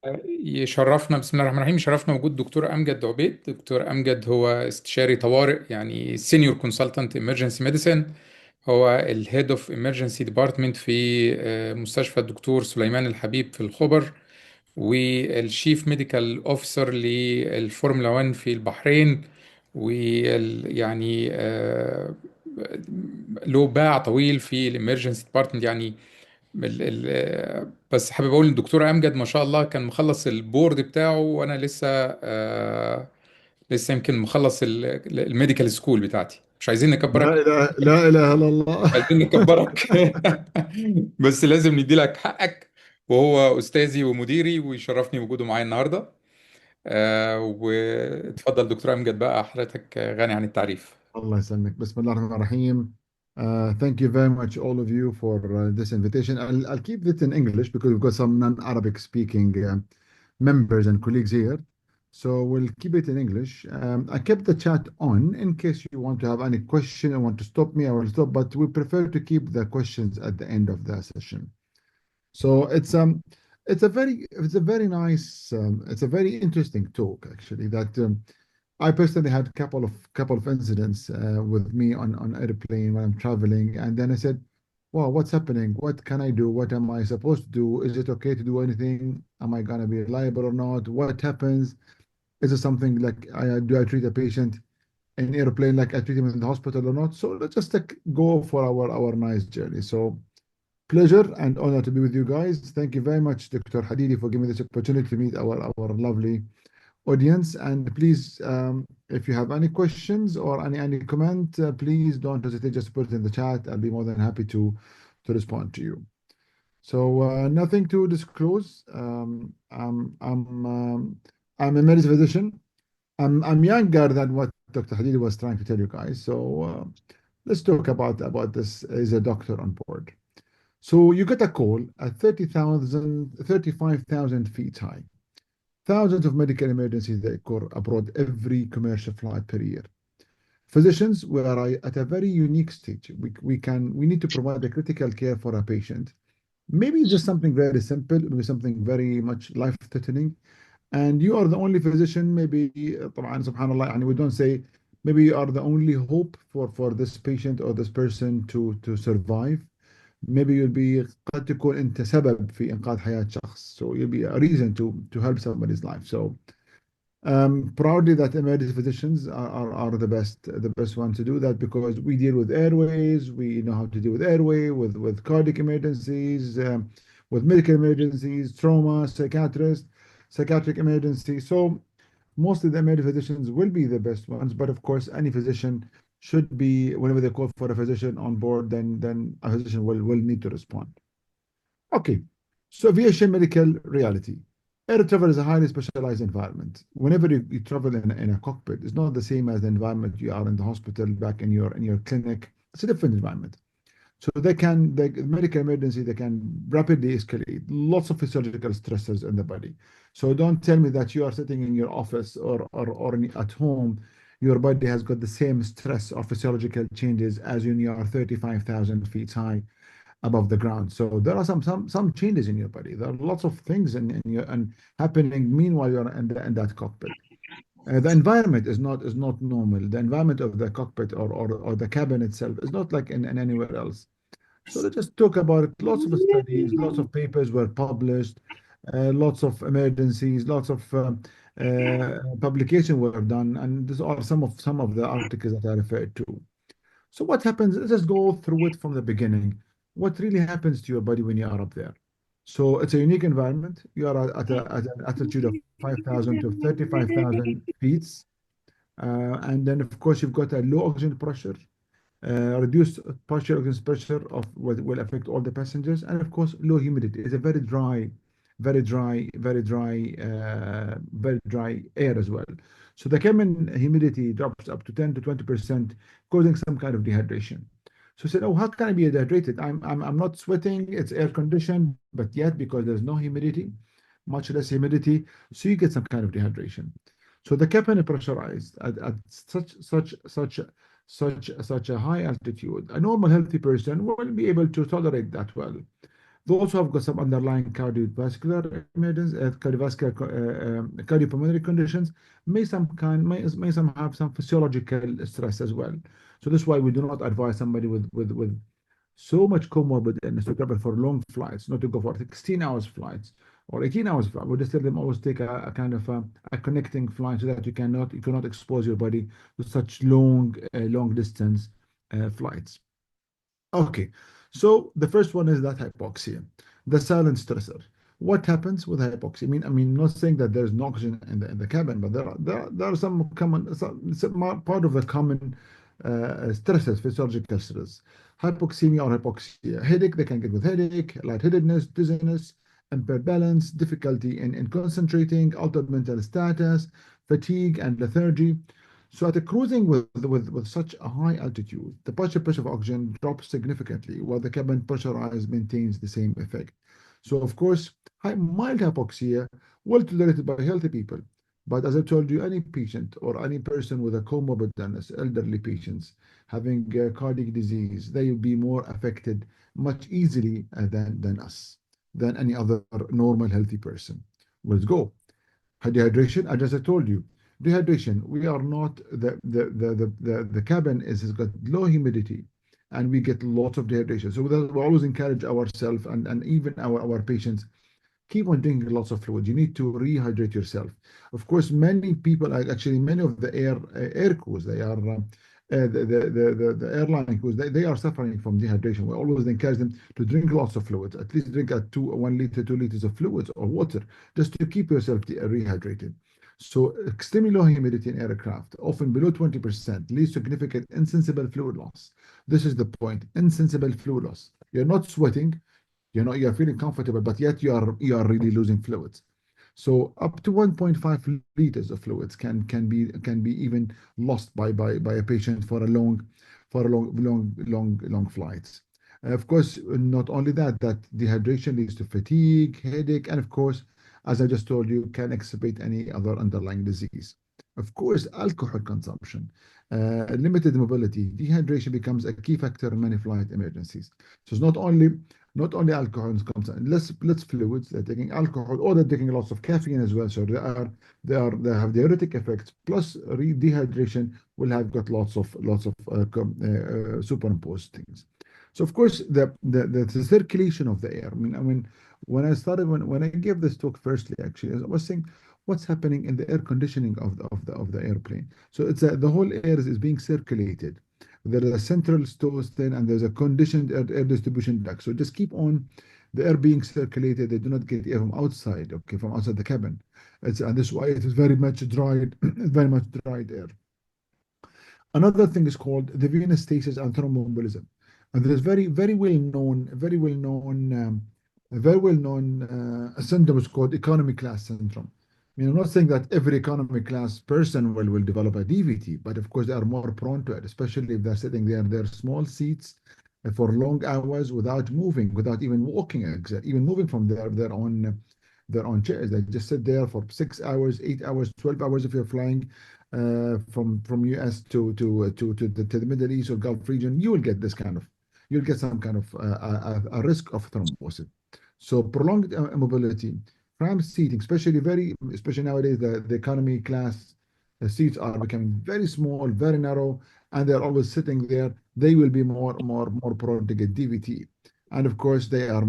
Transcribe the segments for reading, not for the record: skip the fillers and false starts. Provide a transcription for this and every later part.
يشرفنا، بسم الله الرحمن الرحيم. يشرفنا وجود دكتور امجد عبيد. دكتور امجد هو استشاري طوارئ، يعني سينيور كونسلتنت emergency ميديسن. هو الهيد اوف emergency ديبارتمنت في مستشفى الدكتور سليمان الحبيب في الخبر، والشيف ميديكال اوفيسر للفورمولا 1 في البحرين. ويعني له باع طويل في الامرجنسي ديبارتمنت يعني. بس حابب اقول ان الدكتور امجد ما شاء الله كان مخلص البورد بتاعه، وانا لسه يمكن مخلص الميديكال سكول بتاعتي. مش عايزين لا نكبرك، إله لا إله إلا الله. عايزين نكبرك. بس لازم ندي لك حقك. وهو استاذي ومديري، ويشرفني وجوده معايا النهارده. واتفضل دكتور امجد بقى، حضرتك غني عن التعريف. Allah يسلمك. بسم الله الرحمن الرحيم. Thank you very much, all of you, for this invitation. I'll keep it in English because we've got some non-Arabic speaking members and colleagues here. So we'll keep it in English. I kept the chat on in case you want to have any question and want to stop me, I will stop, but we prefer to keep the questions at the end of the session. So it's a very interesting talk actually that I personally had a couple of incidents with me on airplane when I'm traveling, and then I said, "Wow, what's happening? What can I do? What am I supposed to do? Is it okay to do anything? Am I gonna be liable or not? What happens? Is it something like do I treat a patient in airplane like I treat him in the hospital or not?" So let's just go for our nice journey. So pleasure and honor to be with you guys. Thank you very much, Dr. Hadidi, for giving me this opportunity to meet our lovely audience. And please, if you have any questions or any comment, please don't hesitate. Just put it in the chat. I'll be more than happy to respond to you. So nothing to disclose. I'm a medicine physician. I'm younger than what Dr. Hadidi was trying to tell you guys. So let's talk about this as a doctor on board. So you get a call at 30,000, 35,000 feet high. Thousands of medical emergencies that occur abroad every commercial flight per year. Physicians, we are at a very unique stage. We need to provide the critical care for a patient. Maybe just something very simple, maybe something very much life-threatening. And you are the only physician, maybe, طبعا, subhanallah, and we don't say, maybe you are the only hope for this patient or this person to survive. Maybe you'll be قد تكون أنت سبب في إنقاذ حياة شخص. So you'll be a reason to help somebody's life. So proudly that emergency physicians are the best ones to do that because we deal with airways, we know how to deal with airway, with cardiac emergencies, with medical emergencies, trauma, psychiatric emergency. So mostly the emergency physicians will be the best ones, but of course any physician should be, whenever they call for a physician on board, then a physician will need to respond. Okay, so aviation medical reality. Air travel is a highly specialized environment. Whenever you travel in a cockpit, it's not the same as the environment you are in the hospital, back in your clinic. It's a different environment. So the medical emergency, they can rapidly escalate. Lots of physiological stressors in the body. So don't tell me that you are sitting in your office or at home, your body has got the same stress or physiological changes as when you are 35,000 feet high above the ground. So there are some changes in your body. There are lots of things in your and happening meanwhile you're in that cockpit. The environment is not normal. The environment of the cockpit or the cabin itself is not like in anywhere else. So let's just talk about it. Lots of studies, lots of papers were published, lots of emergencies, lots of publications were done, and these are some of the articles that I referred to. So what happens? Let's just go through it from the beginning. What really happens to your body when you are up there? So it's a unique environment. You are at an altitude of 5,000 to 35,000 feet. And then, of course, you've got a low oxygen pressure, reduced partial oxygen pressure of what will affect all the passengers, and of course, low humidity. It's a very dry, very dry, very dry air as well. So the cabin humidity drops up to 10 to 20%, causing some kind of dehydration. So I said, oh, how can I be dehydrated? I'm not sweating. It's air conditioned, but yet because there's no humidity, much less humidity, so you get some kind of dehydration. So the cabin is pressurized at such a high altitude. A normal healthy person won't be able to tolerate that well. Those who have got some underlying cardiovascular emergence, cardiopulmonary conditions may some have some physiological stress as well. So that's why we do not advise somebody with so much comorbid illness to travel for long flights, not to go for 16 hours flights or 18 hours flight. We just tell them always take a kind of a connecting flight so that you cannot expose your body to such long distance flights. Okay, so the first one is that hypoxia, the silent stressor. What happens with hypoxia? Not saying that there's no oxygen in the cabin, but there are some common, part of the common stresses, physiological stress. Hypoxemia or hypoxia, headache, they can get with headache, lightheadedness, dizziness, impaired balance, difficulty in concentrating, altered mental status, fatigue, and lethargy. So at a cruising with such a high altitude, the partial pressure of oxygen drops significantly while the cabin pressurized maintains the same effect. So of course, mild hypoxia, well tolerated by healthy people. But as I told you, any patient or any person with a comorbid illness, elderly patients having cardiac disease, they will be more affected much easily than us, than any other normal healthy person. Let's go. Dehydration, as I told you, dehydration, we are not, the cabin has got low humidity and we get lots of dehydration. So we always encourage ourselves and even our patients keep on drinking lots of fluid. You need to rehydrate yourself. Of course, many people, actually many of the air crews, they are the airline crews, they are suffering from dehydration. We always encourage them to drink lots of fluids, at least drink 1 liter, 2 liters of fluids or water, just to keep yourself rehydrated. So extremely low humidity in aircraft, often below 20%, leads to significant insensible fluid loss. This is the point, insensible fluid loss. You're not sweating, you're feeling comfortable, but yet you are really losing fluids. So up to 1.5 liters of fluids can be even lost by a patient for a long flights. Of course, not only that dehydration leads to fatigue, headache, and of course, as I just told you, can exacerbate any other underlying disease. Of course, alcohol consumption, limited mobility, dehydration becomes a key factor in many flight emergencies. So it's not only alcohol consumption, less fluids, they're taking alcohol or they're taking lots of caffeine as well. So they have diuretic effects plus dehydration will have got lots of superimposed things. So of course the circulation of the air. When I gave this talk firstly, actually, I was saying what's happening in the air conditioning of the airplane. So the whole air is being circulated. There is a central stone and there's a conditioned air distribution duct. So just keep on the air being circulated. They do not get air from outside, okay, from outside the cabin. And this is why it is very much dried, very much dried air. Another thing is called the venous stasis and thromboembolism. And there's very well known syndrome is called economy class syndrome. I'm not saying that every economy class person will develop a DVT, but of course they are more prone to it, especially if they're sitting there in their small seats for long hours without moving, without even walking, even moving from their own chairs. They just sit there for 6 hours, 8 hours, 12 hours if you're flying from US to the Middle East or Gulf region. You'll get some kind of a risk of thrombosis. So prolonged immobility, cramped seating, especially nowadays, the economy class seats are becoming very small, very narrow, and they're always sitting there. They will be more prone to get DVT. And of course, they are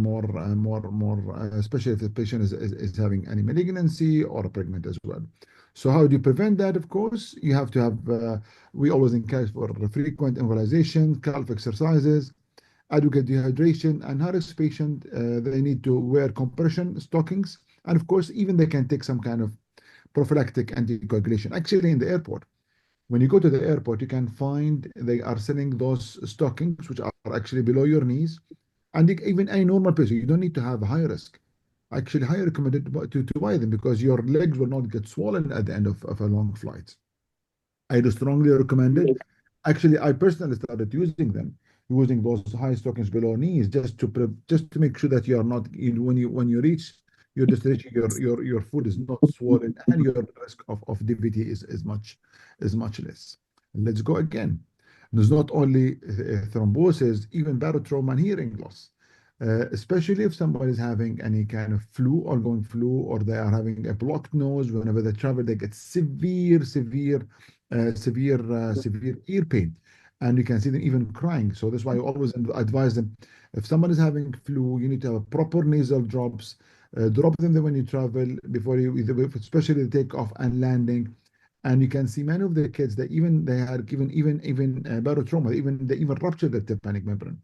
especially if the patient is having any malignancy or pregnant as well. So how do you prevent that? Of course, you have to have, we always encourage for frequent embolization, calf exercises, adequate dehydration, and high-risk patient, they need to wear compression stockings. And of course, even they can take some kind of prophylactic anticoagulation. Actually, in the airport, when you go to the airport, you can find they are selling those stockings, which are actually below your knees. And even any normal person, you don't need to have high risk. Actually, highly recommended to buy them because your legs will not get swollen at the end of a long flight. I do strongly recommend it. Actually, I personally started using those high stockings below knees just to make sure that you are not when you reach your destination, your foot is not swollen and your risk of DVT is much less. Let's go again. There's not only thrombosis, even barotrauma and hearing loss. especially if somebody is having any kind of flu, ongoing flu, or they are having a blocked nose. Whenever they travel, they get severe ear pain, and you can see them even crying. So that's why I always advise them: if someone is having flu, you need to have proper nasal drops. Drop them when you travel before you, especially the takeoff and landing. And you can see many of the kids that even they had given even barotrauma, they even ruptured the tympanic membrane.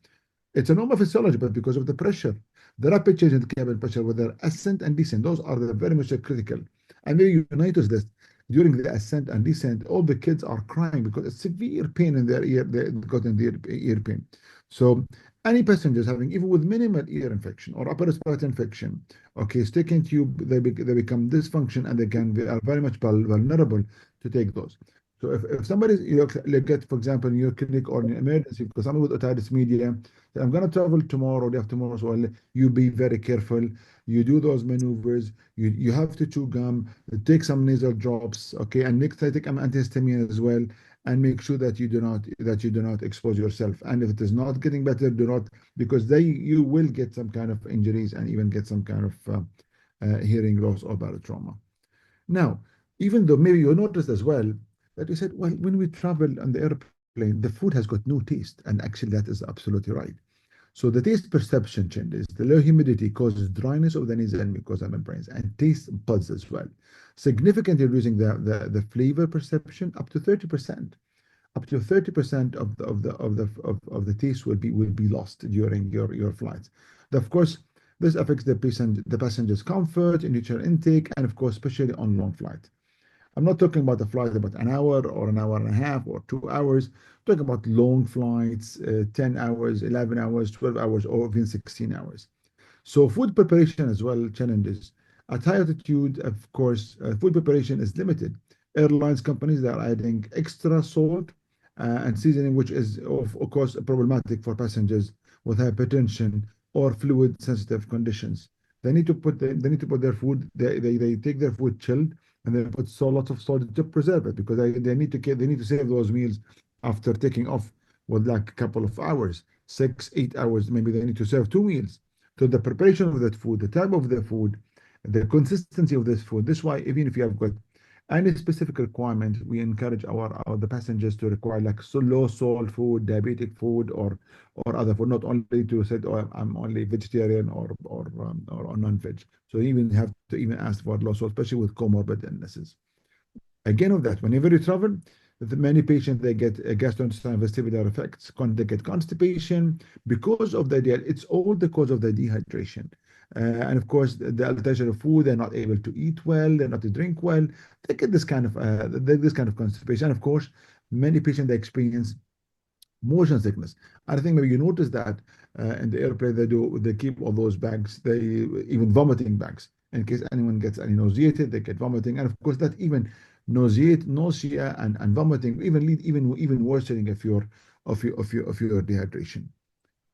It's a normal physiology, but because of the pressure, the rapid change in the cabin pressure, whether ascent and descent, those are the very much critical. And maybe you notice this during the ascent and descent, all the kids are crying because it's severe pain in their ear, they got in their ear pain. So any passengers having even with minimal ear infection or upper respiratory infection, okay, sticking tube, they become dysfunction and they are very much vulnerable to take those. So if somebody look at, for example, in your clinic or in an emergency, because someone with otitis media, I'm going to travel tomorrow, day after tomorrow, so you be very careful. You do those maneuvers. You have to chew gum, take some nasal drops, okay, and next time take an antihistamine as well, and make sure that you do not expose yourself. And if it is not getting better, do not, because you will get some kind of injuries and even get some kind of hearing loss or barotrauma. Now, even though maybe you noticed as well that you said, well, when we travel on the airplane, the food has got no taste, and actually that is absolutely right. So the taste perception changes. The low humidity causes dryness of the nasal and mucosal membranes and taste buds as well, significantly reducing the flavor perception up to 30%. Up to 30% of the taste will be lost during your flights. Of course, this affects the passenger's comfort, initial intake, and of course, especially on long flight. I'm not talking about a flight about an hour or an hour and a half or 2 hours. I'm talking about long flights, 10 hours, 11 hours, 12 hours, or even 16 hours. So food preparation as well challenges. At high altitude, of course, food preparation is limited. Airlines companies that are adding extra salt and seasoning, which is of course problematic for passengers with hypertension or fluid sensitive conditions. They need to put their food. They take their food chilled and they put so lots of salt to preserve it because they need to save those meals after taking off with like a couple of hours, 6, 8 hours. Maybe they need to serve 2 meals. So the preparation of that food, the type of the food, the consistency of this food. This is why even if you have got any specific requirement, we encourage our the passengers to require like so low salt food, diabetic food, or other food. Not only to say, oh, I'm only vegetarian or non-veg. So even have to even ask for low salt, especially with comorbid illnesses. Again, of that, whenever you travel, many patients they get gastrointestinal vestibular effects. They get constipation because of it's all the cause of the dehydration. And of course, the alteration of food, they're not able to eat well, they're not to drink well. They get this kind of constipation. And of course, many patients they experience motion sickness. I think maybe you notice that in the airplane they keep all those bags, they even vomiting bags in case anyone gets any nauseated, they get vomiting, and of course that even nausea and vomiting even lead even worsening of your dehydration.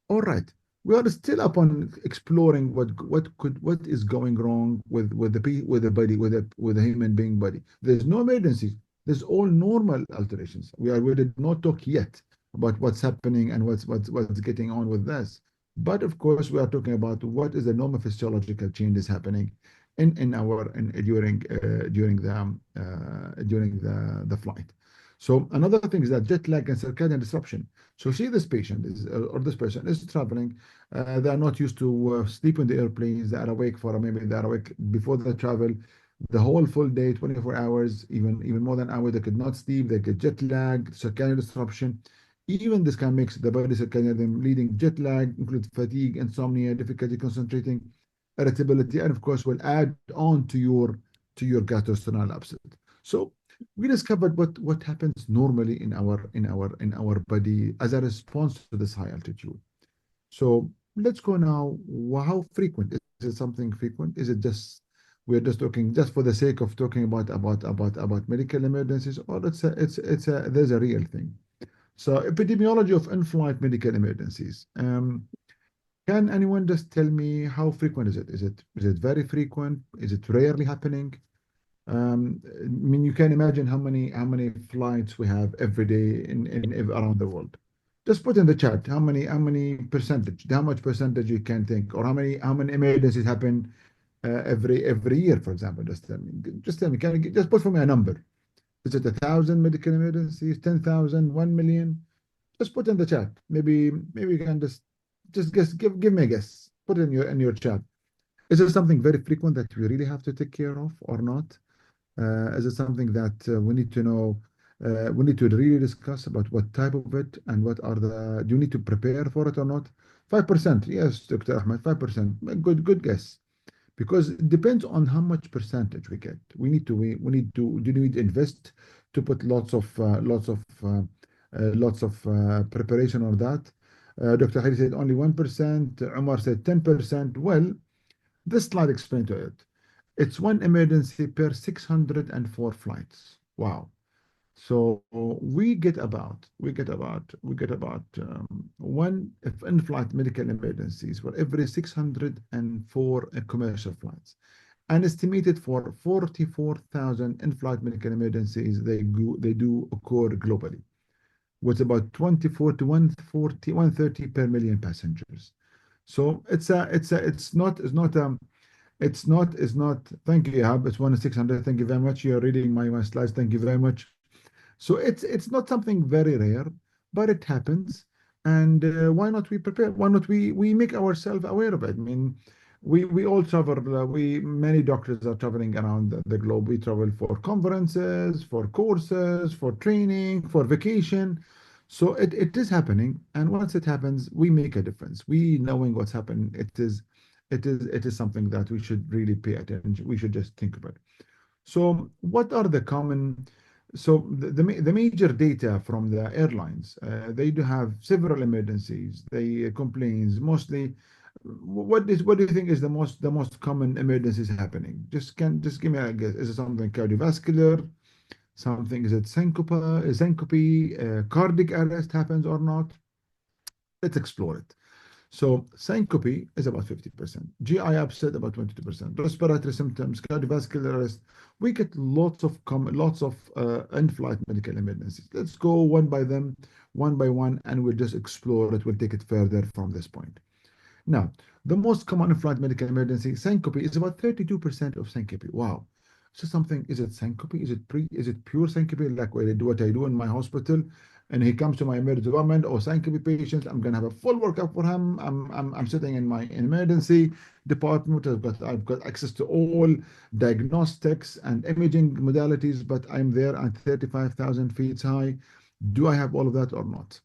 All right. We are still upon exploring what is going wrong with the body with the human being body. There's no emergencies. There's all normal alterations. We did not talk yet about what's happening and what's getting on with this. But of course, we are talking about what is the normal physiological changes happening during the flight. So another thing is that jet lag and circadian disruption. So see this patient is or this person is traveling. They are not used to sleep in the airplanes. They are awake for maybe they are awake before the travel, the whole full day, 24 hours, even more than an hour. They could not sleep. They get jet lag, circadian disruption. Even this can make the body circadian rhythm leading jet lag, include fatigue, insomnia, difficulty concentrating, irritability, and of course will add on to your gastrointestinal upset. So we discovered what happens normally in our body as a response to this high altitude. So let's go now. How frequent is it? Something frequent? Is it just we're just talking just for the sake of talking about medical emergencies, or it's a there's a real thing. So epidemiology of in-flight medical emergencies. Can anyone just tell me how frequent is it? Is it very frequent? Is it rarely happening? I mean, you can imagine how many flights we have every day in around the world. Just put in the chat how many percentage, how much percentage you can think, or how many emergencies happen every year, for example. Just tell me. Can you just put for me a number? Is it 1,000 medical emergencies, 10,000, 1 million? Just put in the chat. Maybe you can just guess. Give me a guess. Put it in your chat. Is it something very frequent that we really have to take care of or not? Is it something that we need to know? We need to really discuss about what type of it and what are the. Do you need to prepare for it or not? 5%. Yes, Dr. Ahmed, 5%. Good guess. Because it depends on how much percentage we get. We need to do we need to invest to put lots of preparation on that. Dr. Hari said only 1%. Umar said 10%. Well, this slide explained to it. It's one emergency per 604 flights. Wow. So we get about one if in-flight medical emergencies for every 604 commercial flights. And estimated for 44,000 in-flight medical emergencies they do occur globally, with about 24 to 140, 130 per million passengers. So it's not. Thank you, Hab. It's 1 in 600. Thank you very much. You're reading my slides. Thank you very much. So it's not something very rare, but it happens. And why not we prepare? Why not we make ourselves aware of it? I mean, we all travel. We many doctors are traveling around the globe. We travel for conferences, for courses, for training, for vacation. So it is happening, and once it happens, we make a difference. We knowing what's happening, it is something that we should really pay attention. We should just think about. So, what are the common? So, the major data from the airlines, they do have several emergencies. They complains mostly. What do you think is the most common emergencies happening? Just give me a guess. Is it something cardiovascular? Something is it syncope, cardiac arrest happens or not? Let's explore it. So syncope is about 50%, GI upset about 22%, respiratory symptoms, cardiovascular arrest. We get lots of in-flight medical emergencies. Let's go one by one, and we'll just explore it. We'll take it further from this point. Now, the most common in-flight medical emergency, syncope, is about 32% of syncope. Wow. So something, is it syncope? Is it pure syncope, like what I do in my hospital? And he comes to my emergency department, or syncope patient, I'm gonna have a full workup for him. I'm sitting in my emergency department. I've got access to all diagnostics and imaging modalities, but I'm there at 35,000 feet high. Do I have all of that or not?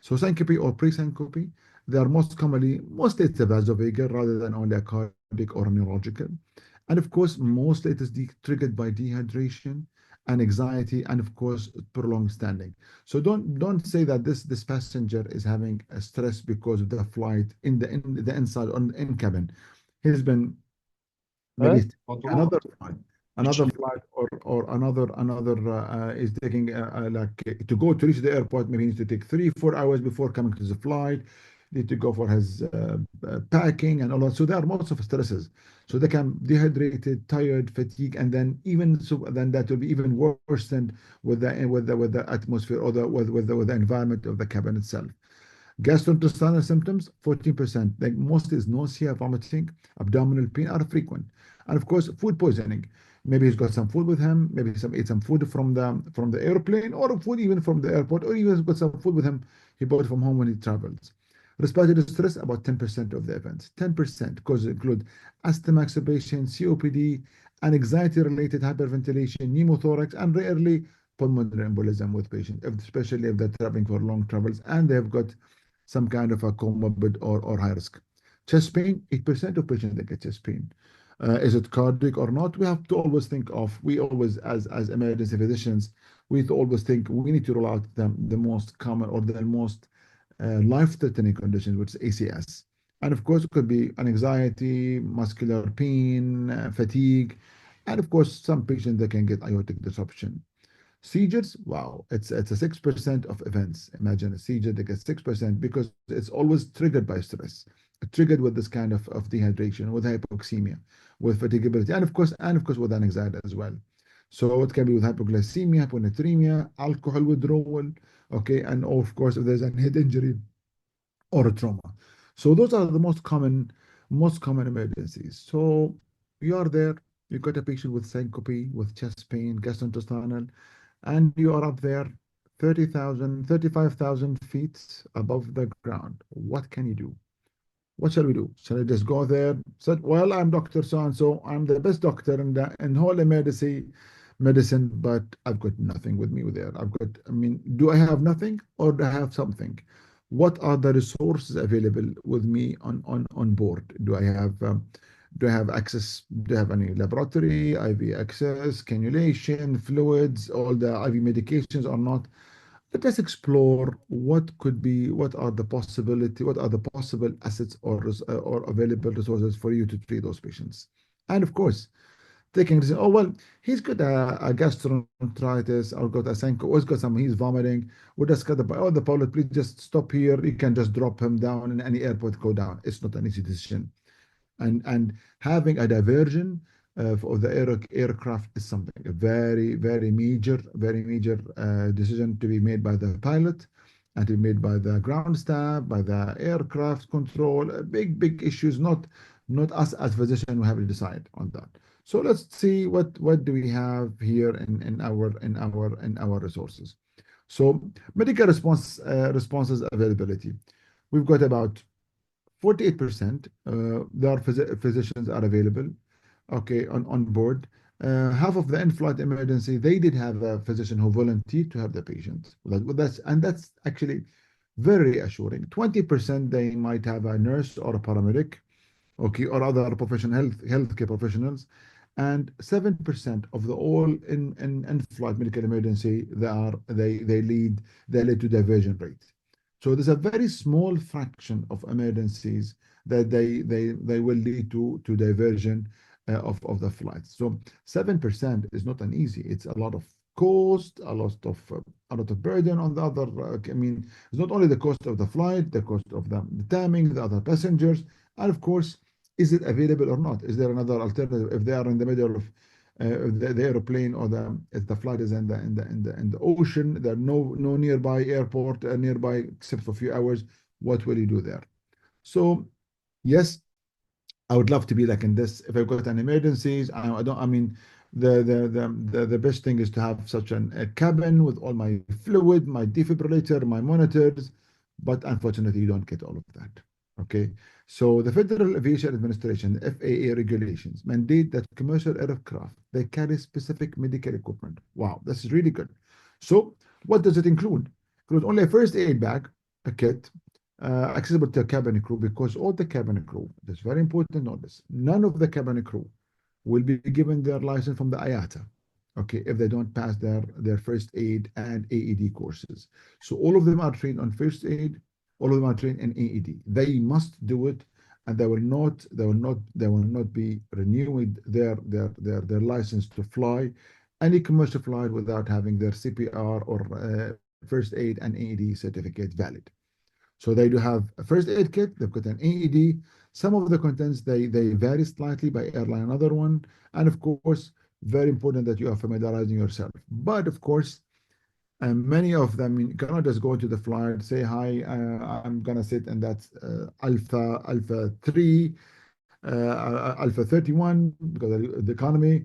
So syncope or pre-syncope, they are mostly it's a vasovagal rather than only a cardiac or neurological. And of course, mostly it is triggered by dehydration and anxiety, and of course, prolonged standing. So don't say that this passenger is having a stress because of the flight in the inside or in cabin. He's been maybe another flight, or another is taking like to go to reach the airport. Maybe he needs to take 3 4 hours before coming to the flight. Need to go for his packing and all that. So there are lots of stresses. So they can dehydrated, tired, fatigue, and then even so, then that will be even worse than with the atmosphere or with the environment of the cabin itself. Gastrointestinal symptoms, 14%. Like most is nausea, vomiting, abdominal pain are frequent. And of course, food poisoning. Maybe he's got some food with him, maybe ate some food from the airplane, or food even from the airport, or even got some food with him he bought from home when he travels. Respiratory distress, about 10% of the events. 10% causes include asthma exacerbation, COPD, and anxiety-related hyperventilation, pneumothorax, and rarely pulmonary embolism with patients, especially if they're traveling for long travels and they've got some kind of a comorbid or high risk. Chest pain, 8% of patients that get chest pain. Is it cardiac or not? We have to always think of, we always, as emergency physicians, we need to always think we need to rule out the most common or the most life-threatening conditions, which is ACS. And of course, it could be an anxiety, muscular pain, fatigue, and of course, some patients that can get aortic disruption. Seizures, wow, it's a 6% of events. Imagine a seizure that gets 6% because it's always triggered by stress, triggered with this kind of dehydration, with hypoxemia, with fatigability, and of course with an anxiety as well. So it can be with hypoglycemia, hyponatremia, alcohol withdrawal, okay, and of course if there's a head injury or a trauma. So those are the most common emergencies. So you are there, you got a patient with syncope, with chest pain, gastrointestinal, and you are up there 30,000, 35,000 feet above the ground. What can you do? What shall we do? Shall I just go there? Said, well, I'm Dr. So and so. I'm the best doctor in whole emergency medicine, but I've got nothing with me there. I mean, do I have nothing or do I have something? What are the resources available with me on board? Do I have access? Do I have any laboratory, IV access, cannulation, fluids, all the IV medications or not? Let us explore what are the possible assets or available resources for you to treat those patients. And of course, taking this, oh well, he's got a gastroenteritis or got a sync, or he's got some, he's vomiting. We'll just cut the pilot, please just stop here. You can just drop him down in any airport, go down. It's not an easy decision, and having a diversion of the aircraft is something a very major decision to be made by the pilot and to be made by the ground staff, by the aircraft control. Big issues. Not us as physicians who have to decide on that. So let's see what do we have here in our resources. So medical responses availability. We've got about 48% there are physicians are available, okay, on board. Half of the in-flight emergency, they did have a physician who volunteered to have the patient. That's actually very assuring. 20% they might have a nurse or a paramedic, okay, or other healthcare professionals, and 7% of the all in-flight medical emergency they lead to diversion rate. So there's a very small fraction of emergencies that they will lead to diversion of the flight. So 7% is not an easy. It's a lot of cost, a lot of burden on the other. I mean, it's not only the cost of the flight, the cost of the timing, the other passengers, and of course, is it available or not? Is there another alternative if they are in the middle of the airplane or if the flight is in the ocean, there are no nearby airport nearby except for a few hours. What will you do there? So yes, I would love to be like in this. If I've got an emergencies, I don't. I mean, the best thing is to have such a cabin with all my fluid, my defibrillator, my monitors. But unfortunately, you don't get all of that. Okay. So the Federal Aviation Administration, FAA regulations mandate that commercial aircraft they carry specific medical equipment. Wow, this is really good. So what does it include? Include only a first aid bag, a kit, accessible to cabin crew because all the cabin crew, that's very important to notice, none of the cabin crew will be given their license from the IATA, okay, if they don't pass their first aid and AED courses. So all of them are trained on first aid, all of them are trained in AED. They must do it, and they will not be renewing their license to fly any commercial flight without having their CPR or first aid and AED certificate valid. So they do have a first aid kit, they've got an AED. Some of the contents they vary slightly by airline, another one. And of course, very important that you are familiarizing yourself. But of course, many of them you cannot just go to the flight, say hi, I'm gonna sit in that Alpha 3, Alpha 31 because of the economy.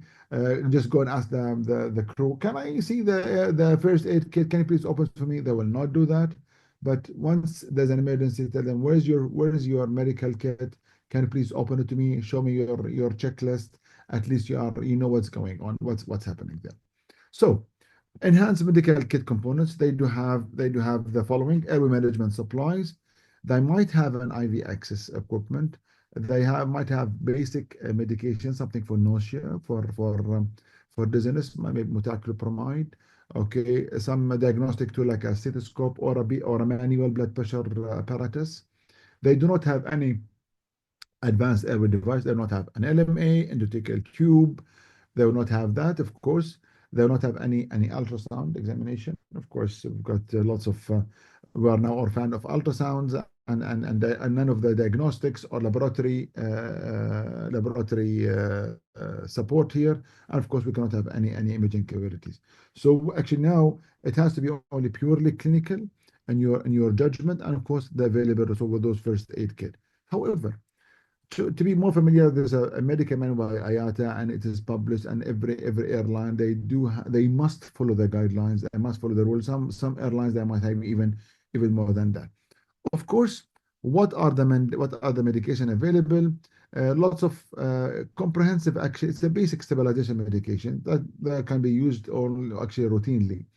Just go and ask the crew, can I see the first aid kit? Can you please open for me? They will not do that. But once there's an emergency, tell them where is your medical kit? Can you please open it to me? Show me your checklist. At least you know what's going on, what's happening there. So enhanced medical kit components, they do have the following: airway management supplies. They might have an IV access equipment. Might have basic medication, something for nausea, for dizziness, maybe metoclopramide. Okay, some diagnostic tool like a stethoscope or a manual blood pressure apparatus. They do not have any advanced airway device. They do not have an LMA, endotracheal tube. They will not have that, of course. They will not have any ultrasound examination. Of course, we've got lots of, we are now all fan of ultrasounds and none of the diagnostics or laboratory support here. And of course, we cannot have any imaging capabilities. So actually now it has to be only purely clinical in your judgment, and of course the available resource with those first aid kit. However, to be more familiar, there's a medical manual by IATA, and it is published. And every airline they must follow the guidelines. They must follow the rules. Some airlines they might have even more than that. Of course, what are the medication available? Lots of comprehensive. Actually, it's a basic stabilization medication that can be used or actually routinely.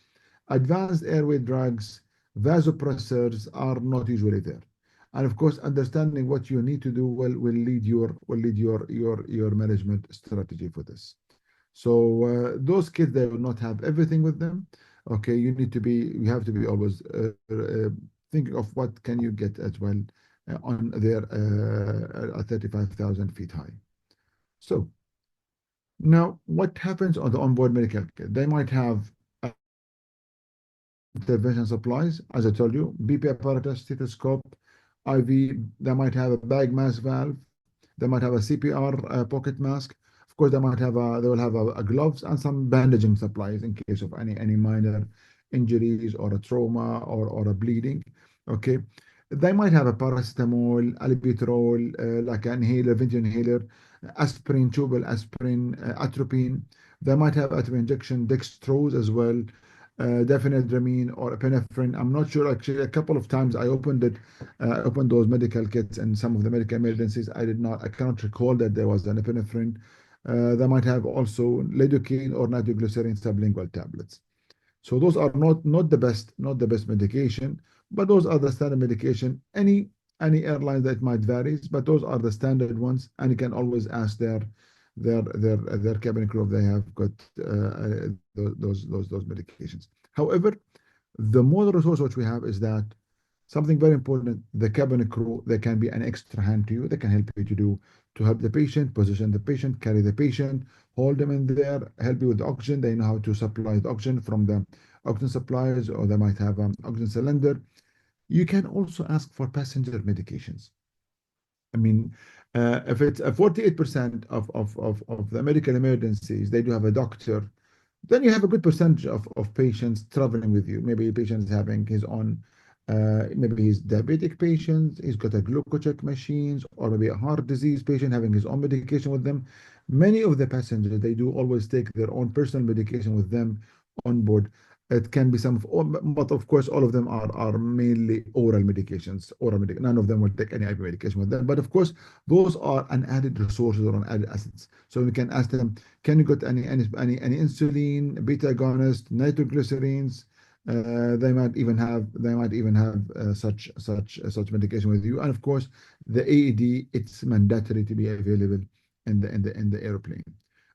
Advanced airway drugs, vasopressors are not usually there. And of course, understanding what you need to do will lead your management strategy for this. So those kids they will not have everything with them. Okay, you have to be always thinking of what can you get as well on their 35,000 feet high. So now, what happens on the onboard medical kit? They might have intervention supplies, as I told you, BP apparatus, stethoscope, IV. They might have a bag mask valve. They might have a CPR pocket mask. Of course, they will have a gloves and some bandaging supplies in case of any minor injuries or a trauma or a bleeding. Okay. They might have a paracetamol, albuterol, like an inhaler, venting inhaler, aspirin, tubal aspirin, atropine. They might have atropine injection, dextrose as well, diphenhydramine or epinephrine. I'm not sure. Actually, a couple of times I opened those medical kits and some of the medical emergencies. I cannot recall that there was an epinephrine. They might have also lidocaine or nitroglycerin sublingual tablets. So those are not the best medication, but those are the standard medication. Any airline that might varies, but those are the standard ones, and you can always ask their cabin crew if they have got those medications. However, the more resource which we have is that something very important, the cabin crew, they can be an extra hand to you. They can help you to help the patient, position the patient, carry the patient, hold them in there, help you with the oxygen. They know how to supply the oxygen from the oxygen suppliers, or they might have an oxygen cylinder. You can also ask for passenger medications. I mean, if it's 48% of the medical emergencies, they do have a doctor, then you have a good percentage of patients traveling with you. Maybe a patient is having his own, maybe he's diabetic patient, he's got a glucocheck machines, or maybe a heart disease patient having his own medication with them. Many of the passengers, they do always take their own personal medication with them on board. It can be but of course, all of them are mainly oral medications. None of them will take any IV medication with them. But of course, those are an added resources or an added assets. So we can ask them, can you get any insulin, beta agonist, nitroglycerins? They might even have such medication with you. And of course, the AED, it's mandatory to be available in the airplane.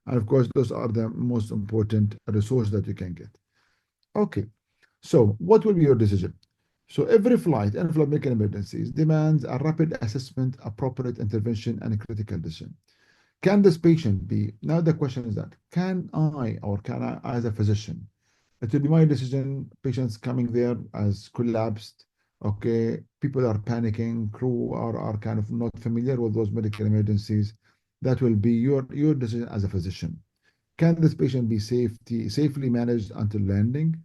And of course, those are the most important resources that you can get. Okay, so what will be your decision? So every flight and flight medical emergencies demands a rapid assessment, appropriate intervention, and a critical decision. Can this patient be? Now the question is that, can I, as a physician, it will be my decision, patients coming there as collapsed, okay, people are panicking, crew are kind of not familiar with those medical emergencies. That will be your decision as a physician. Can this patient be safely managed until landing?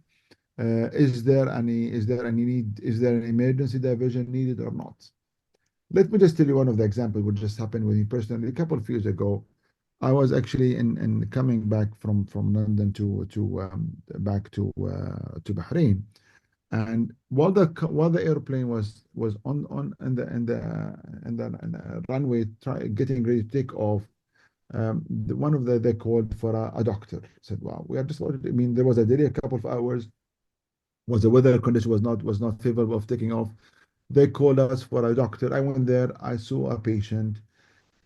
Is there an emergency diversion needed or not? Let me just tell you one of the examples which just happened with me personally. A couple of years ago, I was actually in coming back from London to back to Bahrain, and while the airplane was on in the runway getting ready to take off, one of they called for a doctor. Said, "Wow, we are just." I mean, there was a delay, a couple of hours. Was the weather condition was not favorable of taking off. They called us for a doctor. I went there. I saw a patient.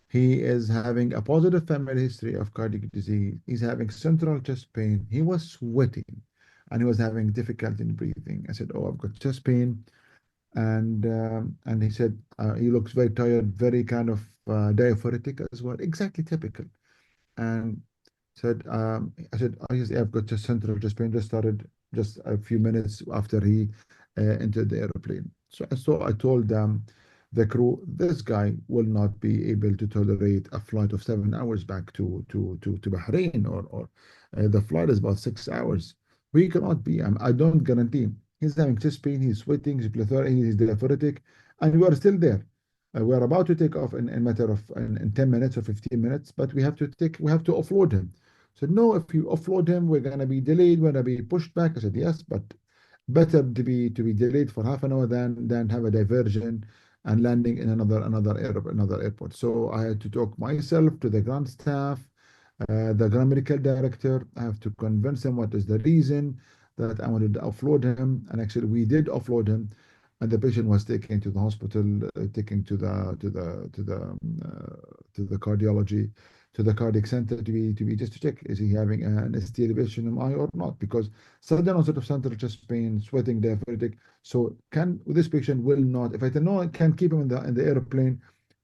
He is having a positive family history of cardiac disease. He's having central chest pain. He was sweating and he was having difficulty in breathing. I said, "Oh, I've got chest pain." And he said, he looks very tired, very kind of diaphoretic as well. Exactly typical. And I said, "Oh, yes, yeah, I've got just central chest pain, just started." just a few minutes after he entered the airplane. So I told the crew, this guy will not be able to tolerate a flight of 7 hours back to Bahrain, or the flight is about 6 hours. We cannot be, I don't guarantee. He's having chest pain, he's sweating, he's plethora, he's diaphoretic, and we are still there. We are about to take off in matter of in 10 minutes or 15 minutes, but we have to offload him. So no, if you offload him, we're gonna be delayed, we're gonna be pushed back. I said yes, but better to be delayed for half an hour than have a diversion and landing in another airport. So I had to talk myself to the ground staff, the ground medical director. I have to convince him what is the reason that I wanted to offload him, and actually we did offload him, and the patient was taken to the hospital, taken to the cardiology, to the cardiac center to be just to check, is he having an ST elevation MI or not, because sudden onset of central chest pain, sweating, diaphoretic. So can this patient will not, if I know I can keep him in the airplane,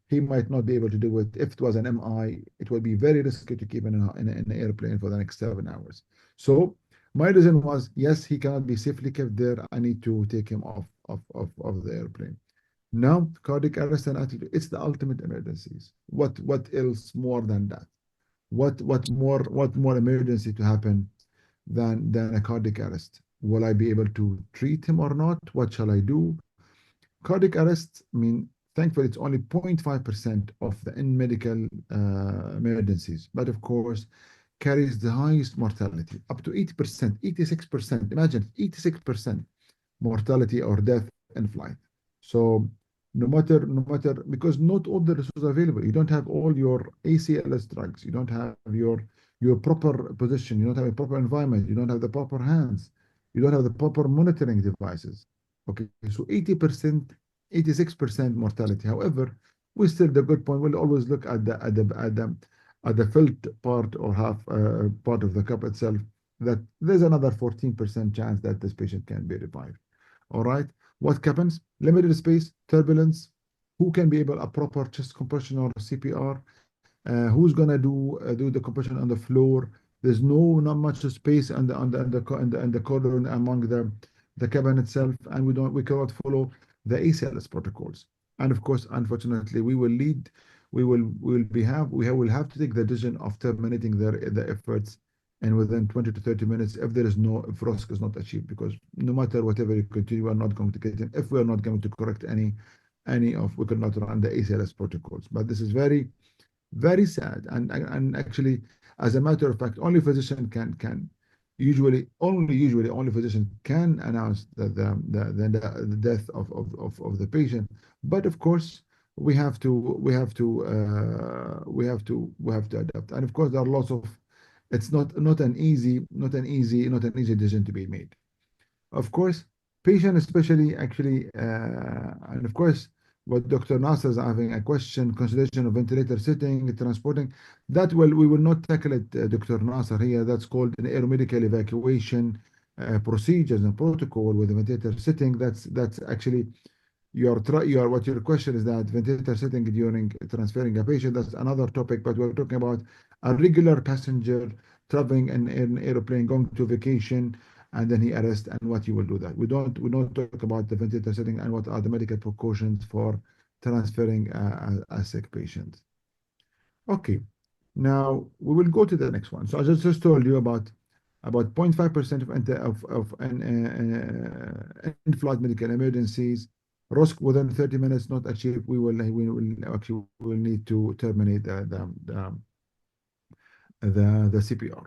he might not be able to do it. If it was an MI, it would be very risky to keep him in an airplane for the next 7 hours. So my reason was, yes, he cannot be safely kept there. I need to take him off the airplane. Now, cardiac arrest and attitude, it's the ultimate emergencies. What else more than that? What more emergency to happen than a cardiac arrest? Will I be able to treat him or not? What shall I do? Cardiac arrest, I mean, thankfully, it's only 0.5% of the in medical emergencies, but of course, carries the highest mortality, up to 80%, 86%. Imagine 86% mortality or death in flight. So no matter, because not all the resources are available. You don't have all your ACLS drugs. You don't have your proper position. You don't have a proper environment. You don't have the proper hands. You don't have the proper monitoring devices. Okay, so 80%, 86% mortality. However, we still, the good point, we'll always look at the filled part or half part of the cup itself, that there's another 14% chance that this patient can be revived. All right. What happens? Limited space, turbulence. Who can be able a proper chest compression or CPR? Who's gonna do the compression on the floor? There's not much space on the corridor among the cabin itself, and we cannot follow the ACLS protocols. And of course, unfortunately, we will have to take the decision of terminating the efforts, and within 20 to 30 minutes, if ROSC is not achieved, because no matter whatever you continue, we are not going to get him if we are not going to correct we could not run the ACLS protocols. But this is very, very sad. And actually, as a matter of fact, only physician can usually only physician can announce the death of the patient. But of course, we have to adapt. And of course, there are lots of, it's not an easy decision to be made. Of course, patient especially actually, and of course, what Dr. Nasser is having a question, consideration of ventilator sitting, transporting, we will not tackle it, Dr. Nasser here. That's called an aeromedical evacuation procedures and protocol with the ventilator sitting. That's actually what your question is, that ventilator setting during transferring a patient. That's another topic, but we're talking about a regular passenger traveling in an airplane, going to vacation, and then he arrests, and what you will do that. We don't talk about the ventilator setting and what are the medical precautions for transferring a sick patient. Okay, now we will go to the next one. So I just told you about 0.5% of in-flight medical emergencies. ROSC within 30 minutes not achieved, we will need to terminate the CPR.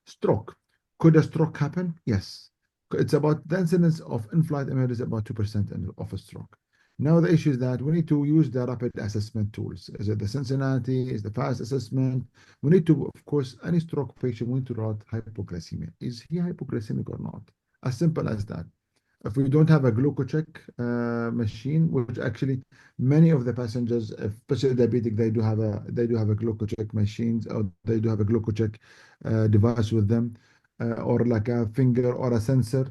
Stroke. Could a stroke happen? Yes. It's about the incidence of in-flight emergency, about 2% of a stroke. Now the issue is that we need to use the rapid assessment tools. Is it the Cincinnati? Is the fast assessment? We need to, of course, any stroke patient, we need to write hypoglycemia. Is he hypoglycemic or not? As simple as that. If we don't have a glucocheck machine, which actually many of the passengers, especially diabetic, they do have a glucocheck machines, or they do have a glucocheck device with them, or like a finger or a sensor.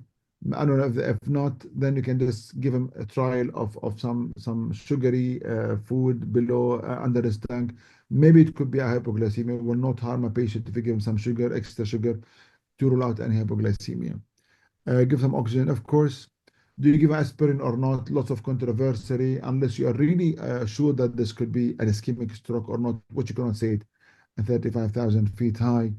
I don't know, if not, then you can just give them a trial of some sugary food below under his tongue. Maybe it could be a hypoglycemia. It will not harm a patient if you give him some sugar, extra sugar, to rule out any hypoglycemia. Give some oxygen, of course. Do you give aspirin or not? Lots of controversy, unless you are really sure that this could be an ischemic stroke or not, which you cannot say it at 35,000 feet high.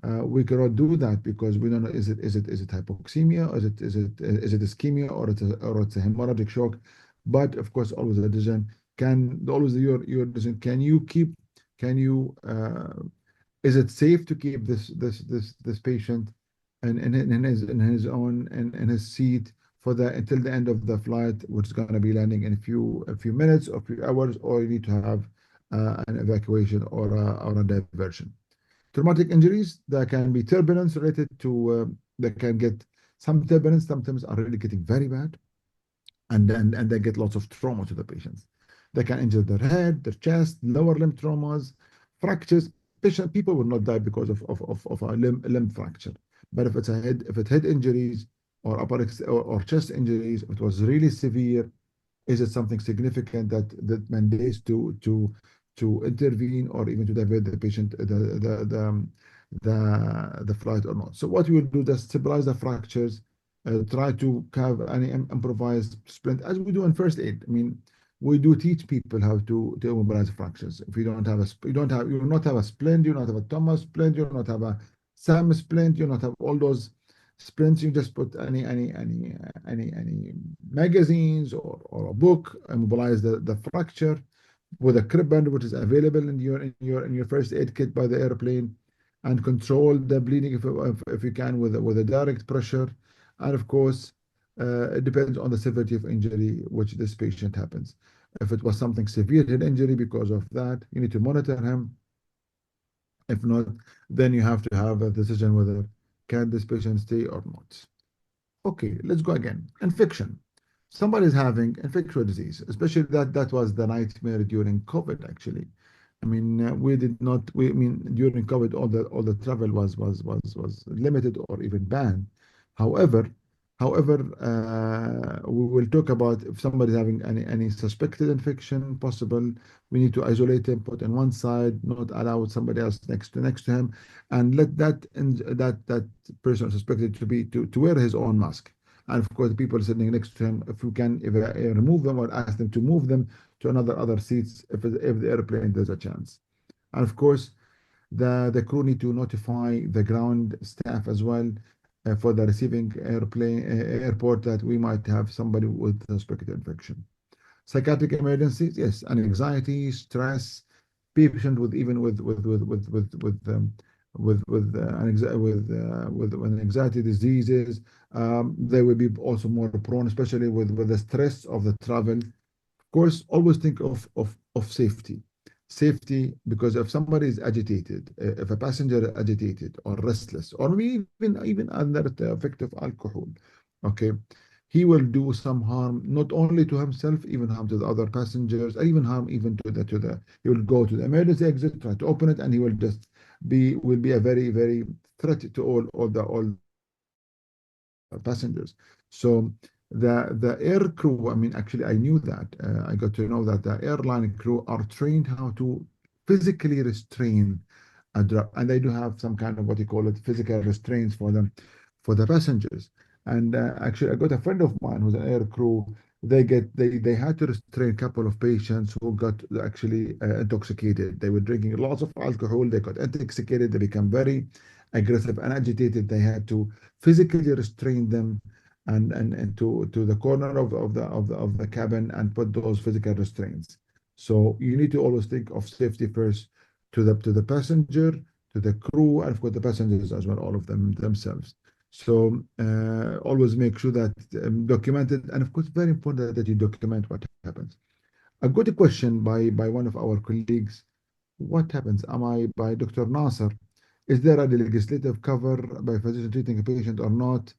We cannot do that because we don't know, is it hypoxemia, or is it ischemia, or it's a hemorrhagic shock. But of course, always a decision. Your decision. Is it safe to keep this patient in his own in his seat for the until the end of the flight, which is going to be landing in a few minutes or a few hours, or you need to have an evacuation or a diversion. Traumatic injuries, there can be turbulence related to, they can get some turbulence, sometimes are really getting very bad, and they get lots of trauma to the patients. They can injure their head, their chest, lower limb traumas, fractures. People will not die because of a limb fracture. But if it's head injuries or or chest injuries, if it was really severe, is it something significant that mandates to intervene or even to divert the patient the flight or not? So what we will do is stabilize the fractures, try to have any improvised splint as we do in first aid. I mean, we do teach people how to immobilize fractures. If you don't have you will not have a splint, you will not have a Thomas splint, you will not have a Sam splint, you will not have all those sprints. You just put any magazines or a book, immobilize the fracture with a crib band, which is available in your first aid kit by the airplane, and control the bleeding if you can with a direct pressure. And of course, it depends on the severity of injury which this patient happens. If it was something severe head injury, because of that, you need to monitor him. If not, then you have to have a decision whether can this patient stay or not. Okay, let's go again. Infection. Somebody is having infectious disease, especially that was the nightmare during COVID, actually. I mean, we did not. I mean, during COVID, all the travel was limited or even banned. However, we will talk about if somebody is having any suspected infection possible. We need to isolate him, put on one side, not allow somebody else next to him, and let that person suspected to wear his own mask. And of course, the people sitting next to him, if we can remove them or ask them to move them to other seats if the airplane there's a chance. And of course, the crew need to notify the ground staff as well, for the receiving airport, that we might have somebody with suspected infection. Psychiatric emergencies, yes, and anxiety, stress, patient with even with anxiety diseases, they will be also more prone, especially with the stress of the travel. Of course, always think of safety. Safety, because if somebody is agitated, if a passenger is agitated or restless, or maybe even under the effect of alcohol, okay, he will do some harm not only to himself, even harm to the other passengers, or even harm even to the he will go to the emergency exit, try to open it, and he will be a very, very threat to all the passengers. So the air crew, I mean, actually, I knew that. I got to know that the airline crew are trained how to physically restrain a drop, and they do have some kind of what you call it physical restraints for them, for the passengers. And actually, I got a friend of mine who's an air crew. They had to restrain a couple of patients who got actually intoxicated. They were drinking lots of alcohol. They got intoxicated. They become very aggressive and agitated. They had to physically restrain them and to the corner of the cabin and put those physical restraints. So you need to always think of safety first, to the passenger, to the crew, and of course the passengers as well, all of them themselves. So always make sure that documented, and of course very important that you document what happens. A good question by one of our colleagues: what happens? Am I by Dr. Nasser? Is there a legislative cover by physician treating a patient or not?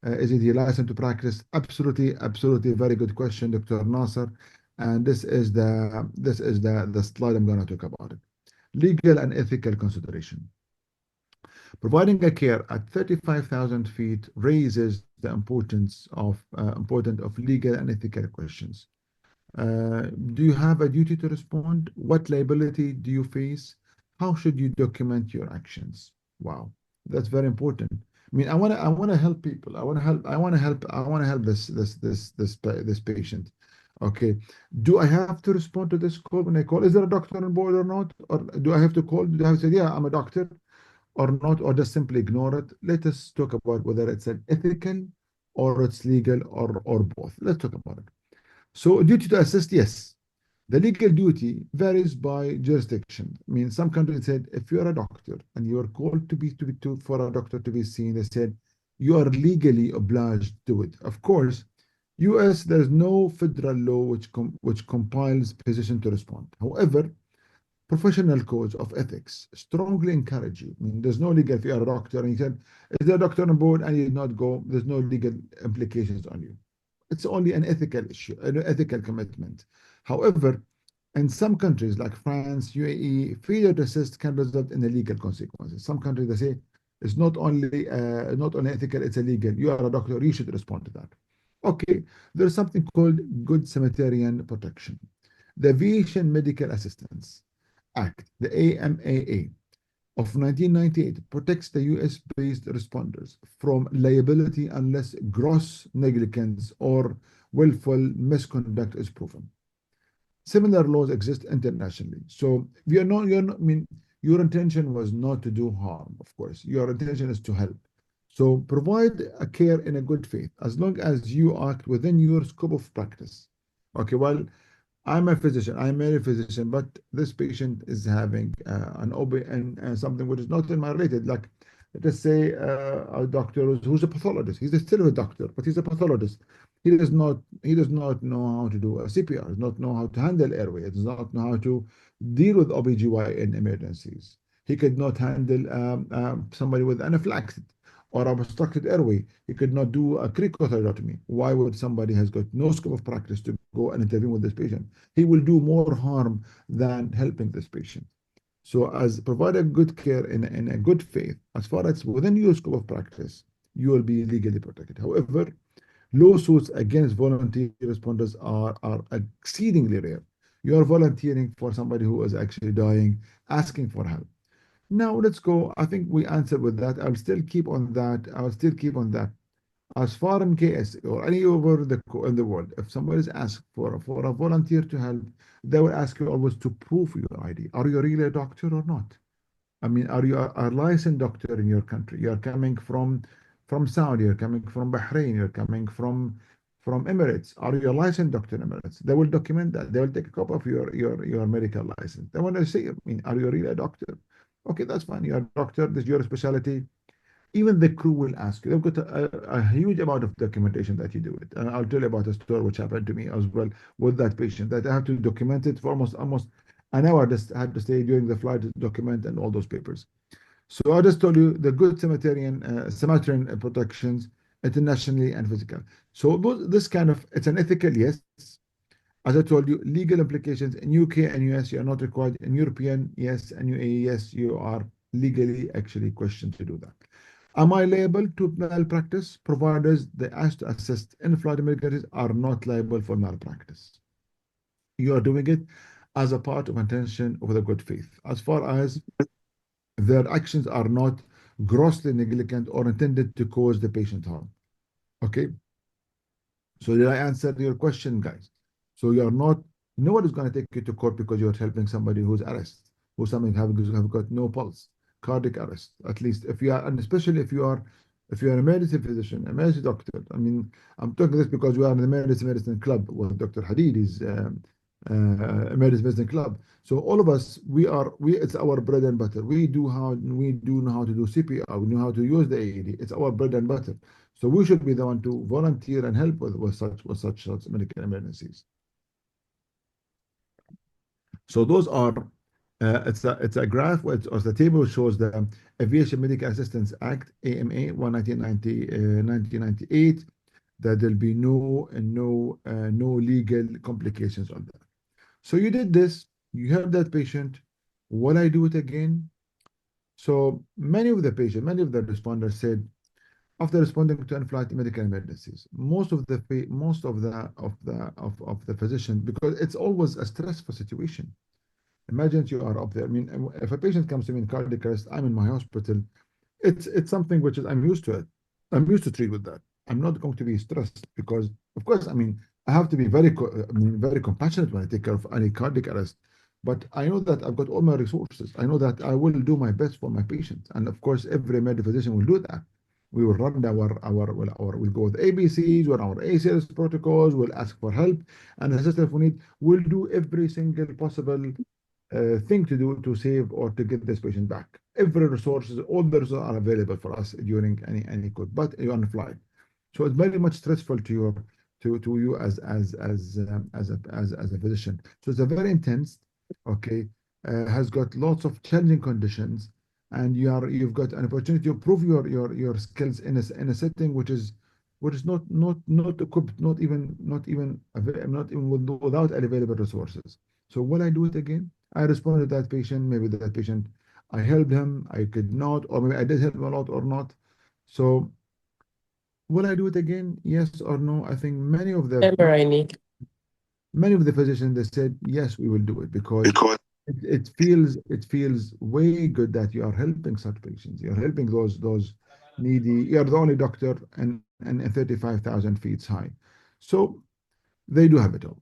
Is it your license to practice? Absolutely, absolutely. Very good question, Dr. Nasser. And this is the slide I'm going to talk about it. Legal and ethical consideration. Providing a care at 35,000 feet raises the importance of legal and ethical questions. Do you have a duty to respond? What liability do you face? How should you document your actions? Wow, that's very important, mean, I wanna help people. I wanna help this patient. Okay. Do I have to respond to this call when I call? Is there a doctor on board or not? Or do I have to call? Do I have to say, yeah, I'm a doctor or not, or just simply ignore it? Let us talk about whether it's an ethical or it's legal or both. Let's talk about it. So duty to assist, yes. The legal duty varies by jurisdiction. I mean, some countries said if you're a doctor and you are called for a doctor to be seen, they said you are legally obliged to it. Of course, U.S. there is no federal law which compiles position to respond. However, professional codes of ethics strongly encourage you. I mean, there's no legal if you're a doctor and you said, is there a doctor on board and you did not go, there's no legal implications on you. It's only an ethical issue, an ethical commitment. However, in some countries like France, UAE, failure to assist can result in illegal consequences. Some countries they say it's not only ethical, it's illegal. You are a doctor, you should respond to that. Okay, there's something called Good Samaritan protection. The Aviation Medical Assistance Act, the AMAA of 1998, protects the US-based responders from liability unless gross negligence or willful misconduct is proven. Similar laws exist internationally. So you're not, I mean, your intention was not to do harm, of course. Your intention is to help. So provide a care in a good faith, as long as you act within your scope of practice. Okay, well, I'm a physician, I'm a physician, but this patient is having an OB and something which is not in my related. Like, let's say a doctor who's a pathologist. He's still a doctor, but he's a pathologist. He does not know how to do a CPR, does not know how to handle airway, does not know how to deal with OBGYN emergencies. He could not handle somebody with anaphylaxis or obstructed airway. He could not do a cricothyrotomy. Why would somebody has got no scope of practice to go and intervene with this patient? He will do more harm than helping this patient. So as provide a good care in a good faith, as far as within your scope of practice, you will be legally protected. However, lawsuits against volunteer responders are exceedingly rare. You are volunteering for somebody who is actually dying, asking for help. Now let's go. I think we answered with that. I'll still keep on that. I'll still keep on that. As far in KS or any over in the world, if somebody is asked for a volunteer to help, they will ask you always to prove your ID. Are you really a doctor or not? I mean, are you a licensed doctor in your country? You're coming from Saudi, you're coming from Bahrain, you're coming from Emirates. Are you a licensed doctor in Emirates? They will document that. They will take a copy of your medical license. They want to say, I mean, are you really a doctor? Okay, that's fine. You're a doctor. This is your specialty. Even the crew will ask you. They've got a huge amount of documentation that you do it. And I'll tell you about a story which happened to me as well with that patient that I have to document it for almost an hour. Just had to stay during the flight to document and all those papers. So I just told you the good Samaritan protections internationally and physical. So this kind of it's an ethical yes. As I told you, legal implications in UK and US you are not required. In European yes and UAE yes you are legally actually questioned to do that. Am I liable to malpractice? Providers they ask to assist in flight emergencies are not liable for malpractice. You are doing it as a part of intention of the good faith. As far as their actions are not grossly negligent or intended to cause the patient harm. Okay, so did I answer your question, guys? So you're not, no one is going to take you to court because you're helping somebody who's arrested, who's something have got no pulse, cardiac arrest. At least if you are, and especially if you are an emergency physician, emergency doctor. I mean, I'm talking this because we are in the emergency medicine club with Dr. Hadid, is emergency medicine club. So all of us, it's our bread and butter. We do know how to do CPR. We know how to use the AED. It's our bread and butter. So we should be the one to volunteer and help with such medical emergencies. So those are it's a graph or the table shows the Aviation Medical Assistance Act AMA 1998 that there'll be no legal complications on that. So you did this, you have that patient. Will I do it again? So many of the responders said after responding to in-flight medical emergencies, most of the physician, because it's always a stressful situation. Imagine you are up there. I mean, if a patient comes to me in cardiac arrest, I'm in my hospital. it's something which is I'm used to it. I'm used to treat with that. I'm not going to be stressed because, of course, I mean, I have to be very compassionate when I take care of any cardiac arrest. But I know that I've got all my resources. I know that I will do my best for my patients, and of course, every medical physician will do that. We will run we'll go with ABCs, with our ACLS protocols. We'll ask for help and assist if we need. We'll do every single possible thing to do to save or to get this patient back. Every resources, all the resources are available for us during any code, but you're on the fly. So it's very much stressful to your to you as a physician. So it's a very intense, okay, has got lots of challenging conditions, and you've got an opportunity to prove your skills in a setting which is not equipped, not even without available resources. So will I do it again? I responded to that patient, maybe that patient, I helped him, I could not, or maybe I did help him a lot or not. So will I do it again? Yes or no? I think many of the physicians they said yes, we will do it because Because it feels way good that you are helping such patients. You're helping those needy. You're the only doctor and 35,000 feet high. So they do have it all.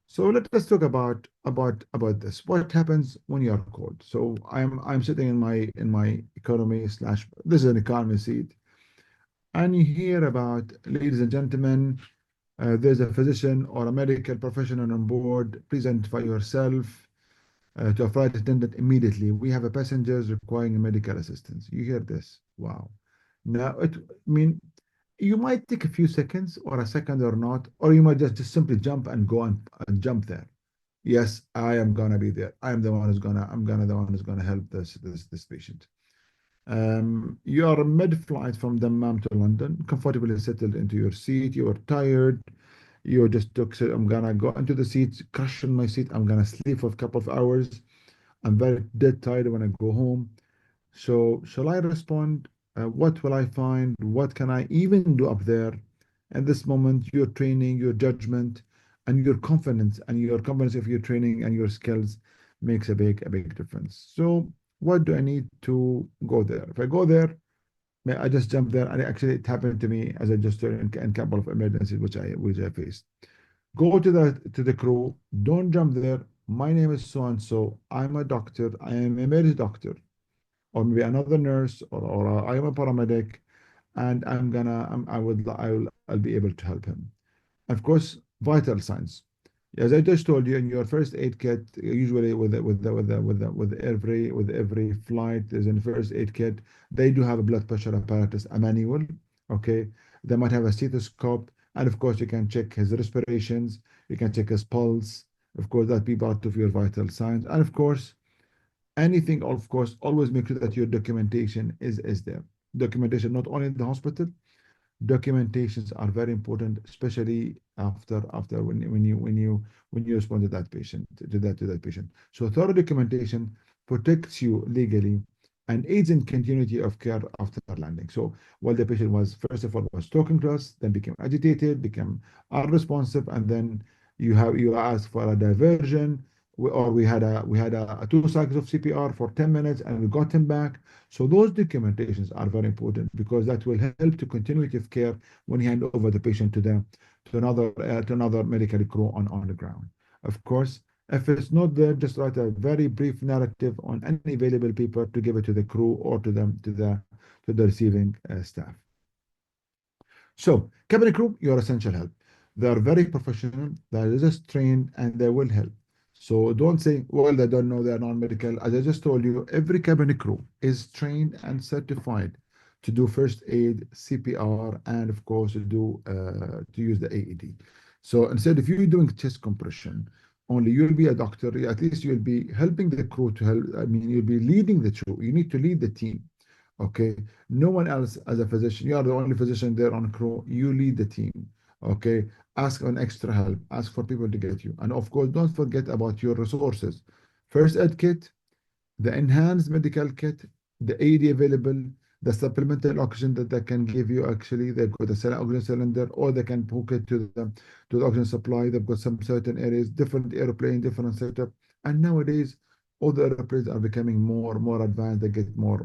So let us talk about this. What happens when you are cold? So I'm sitting in my economy slash this is an economy seat, and you hear about, ladies and gentlemen, there's a physician or a medical professional on board. Please identify yourself to a flight attendant immediately. We have a passengers requiring medical assistance. You hear this? Wow. Now I mean, you might take a few seconds or a second or not, or you might just simply jump and go and jump there. Yes, I am gonna be there. I'm the one who's gonna help this patient. You are mid-flight from Dammam to London, comfortably settled into your seat. You are tired. You just took. I'm gonna go into the seat, crash in my seat. I'm gonna sleep for a couple of hours. I'm very dead tired when I go home. So, shall I respond? What will I find? What can I even do up there? At this moment, your training, your judgment, and your confidence of your training and your skills makes a big difference. So, what do I need to go there? If I go there, I just jump there, and actually, it happened to me as I just in a couple of emergencies which I faced. Go to the crew. Don't jump there. My name is so and so. I'm a doctor. I am a medical doctor or maybe another nurse or I am a paramedic and I'll be able to help him. Of course, vital signs. As I just told you, in your first aid kit, usually with every flight, there's a first aid kit. They do have a blood pressure apparatus, a manual. Okay, they might have a stethoscope, and of course, you can check his respirations. You can check his pulse. Of course, that be part of your vital signs, and of course, anything, of course, always make sure that your documentation is there. Documentation not only in the hospital, documentations are very important, especially after when you respond to that patient. So thorough documentation protects you legally and aids in continuity of care after landing. So while the patient was first of all was talking to us, then became agitated, became unresponsive, and then you ask for a diversion. Or we had a 2 cycles of CPR for 10 minutes and we got him back. So those documentations are very important because that will help to continuity of care when you hand over the patient to another medical crew on the ground. Of course, if it's not there, just write a very brief narrative on any available paper to give it to the crew or to the receiving staff. So, cabin crew, you're essential help. They are very professional, they are just trained, and they will help. So don't say, well, they don't know, they're non-medical. As I just told you, every cabin crew is trained and certified to do first aid, CPR, and of course to use the AED. So instead, if you're doing chest compression, only you'll be a doctor. At least you'll be helping the crew to help. I mean, you'll be leading the crew. You need to lead the team. Okay, no one else as a physician. You are the only physician there on crew. You lead the team. Okay, ask on extra help. Ask for people to get you. And of course, don't forget about your resources. First aid kit, the enhanced medical kit, the AED available, the supplemental oxygen that they can give you. Actually, they've got a oxygen cylinder, or they can hook it to the oxygen supply. They've got some certain areas, different airplane, different setup. And nowadays, All the airplanes are becoming more advanced. They get more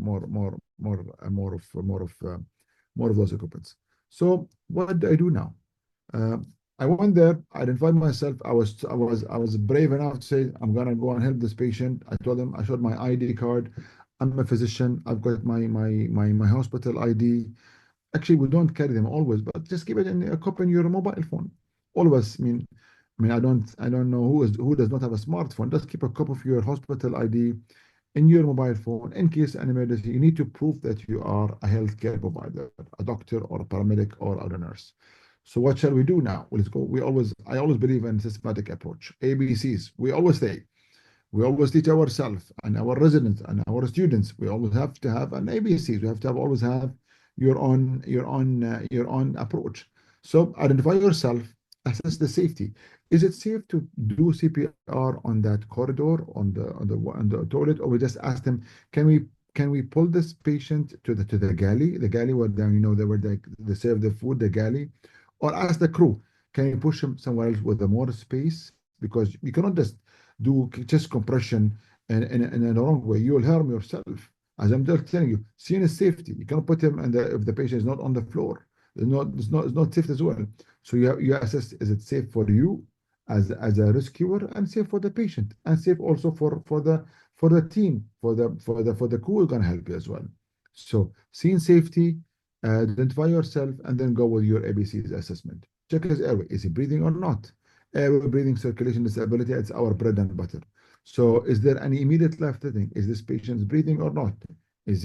of those equipments. So what do I do now? Uh, I went there. I identified myself. I was brave enough to say I'm gonna go and help this patient. I told him I showed my ID card. I'm a physician. I've got my hospital ID. Actually, we don't carry them always, but just keep it in a copy in your mobile phone. Always. I mean, I don't know who does not have a smartphone. Just keep a copy of your hospital ID in your mobile phone in case an emergency. You need to prove that you are a healthcare provider, a doctor or a paramedic or a nurse. So what shall we do now? Well, let's go. I always believe in systematic approach. ABCs. We always say we always teach ourselves and our residents and our students. We always have to have an ABCs. We have to have always have your own approach. So identify yourself, assess the safety. Is it safe to do CPR on that corridor, on the toilet, or we just ask them, can we pull this patient to the galley, where they serve the food, the galley, or ask the crew, can you push him somewhere else with the more space? Because you cannot just do chest compression in a wrong way. You will harm yourself. As I'm just telling you, seeing is safety. You cannot put him if the patient is not on the floor. It's not safe as well. So you assess, is it safe for you as a rescuer, and safe for the patient, and safe also for the team, for the crew who are gonna help you as well. So seeing safety, identify yourself, and then go with your ABCs assessment. Check his airway. Is he breathing or not? Airway, breathing, circulation, disability, it's our bread and butter. So is there any immediate life threatening? Is this patient breathing or not? Is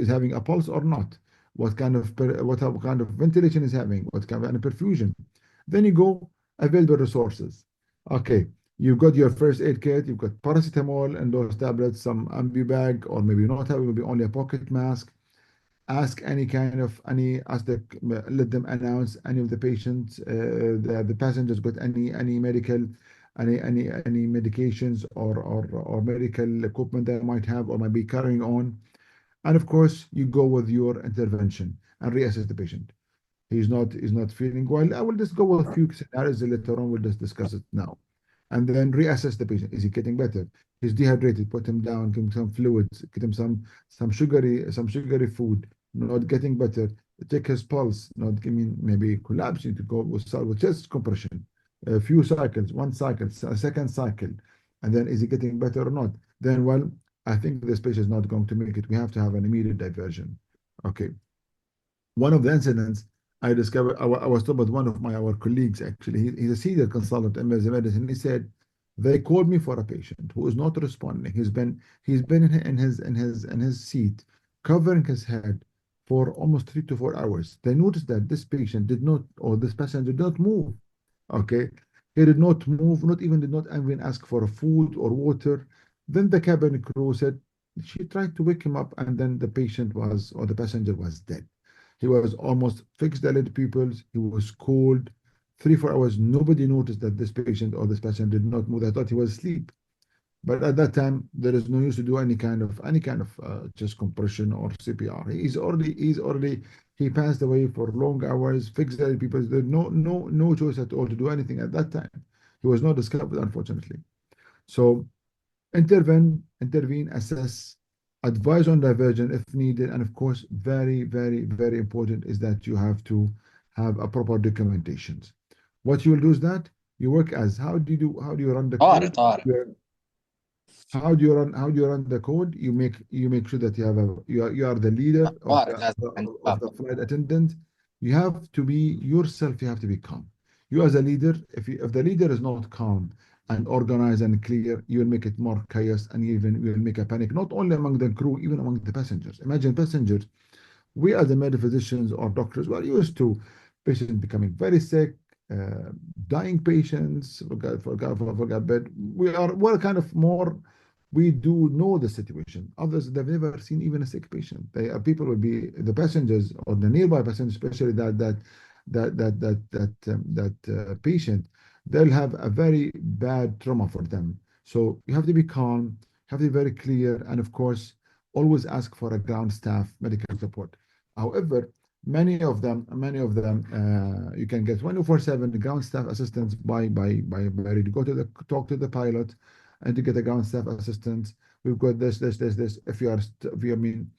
having a pulse or not? What kind of ventilation is having? What kind of perfusion? Then you go available resources. Okay, you've got your first aid kit, you've got paracetamol and those tablets, some ambibag, or maybe not have, maybe only a pocket mask. Ask any kind of any ask the let them announce any of the patients, the passengers got any medical, any medications or medical equipment they might have or might be carrying on. And of course you go with your intervention and reassess the patient. He's not feeling well. I will just go with a few scenarios later on. We'll just discuss it now. And then reassess the patient. Is he getting better? He's dehydrated. Put him down. Give him some fluids. Give him some sugary food. Not getting better. Check his pulse. Not giving maybe collapsing to go with start with chest compression. A few cycles, one cycle, a second cycle, and then is he getting better or not? Then well, I think this patient is not going to make it. We have to have an immediate diversion. Okay. One of the incidents I discovered, I was told by one of our colleagues, actually, he's a senior consultant in emergency medicine. He said, they called me for a patient who is not responding. He's been in his seat, covering his head for almost 3 to 4 hours. They noticed that this patient did not, or this patient did not move. Okay, he did not move, did not even ask for food or water. Then the cabin crew said she tried to wake him up, and then the patient was, or the passenger was dead. He was almost fixed dilated pupils. He was cold. 3 4 hours. Nobody noticed that this patient or this patient did not move. I thought he was asleep. But at that time, there is no use to do any kind of chest compression or CPR. He passed away for long hours. Fixed dilated pupils. There's no choice at all to do anything at that time. He was not discovered, unfortunately. So intervene, assess, advise on diversion if needed, and of course, very, very, very important is that you have to have a proper documentations. What you will do is that you work as how do you run the طارق code? طارق How do you run the code? You make sure that you are the leader of طارق the لازم عندي of the flight attendant. You have to be yourself. You have to be calm. You as a leader, if the leader is not calm and organized and clear, you will make it more chaos, and even you will make a panic not only among the crew, even among the passengers. Imagine passengers. We as the medical physicians or doctors, we're used to patients becoming very sick, uh, dying patients, for God, but we're kind of more, we do know the situation. Others, they've never seen even a sick patient. They are people will be the passengers or the nearby passengers, especially that patient, they'll have a very bad trauma for them. So you have to be calm, have to be very clear, and of course, always ask for a ground staff medical support. However, many of them, you can get 24/7 ground staff assistance by really go to talk to the pilot, and to get a ground staff assistant. We've got this. If you are, if you, I mean,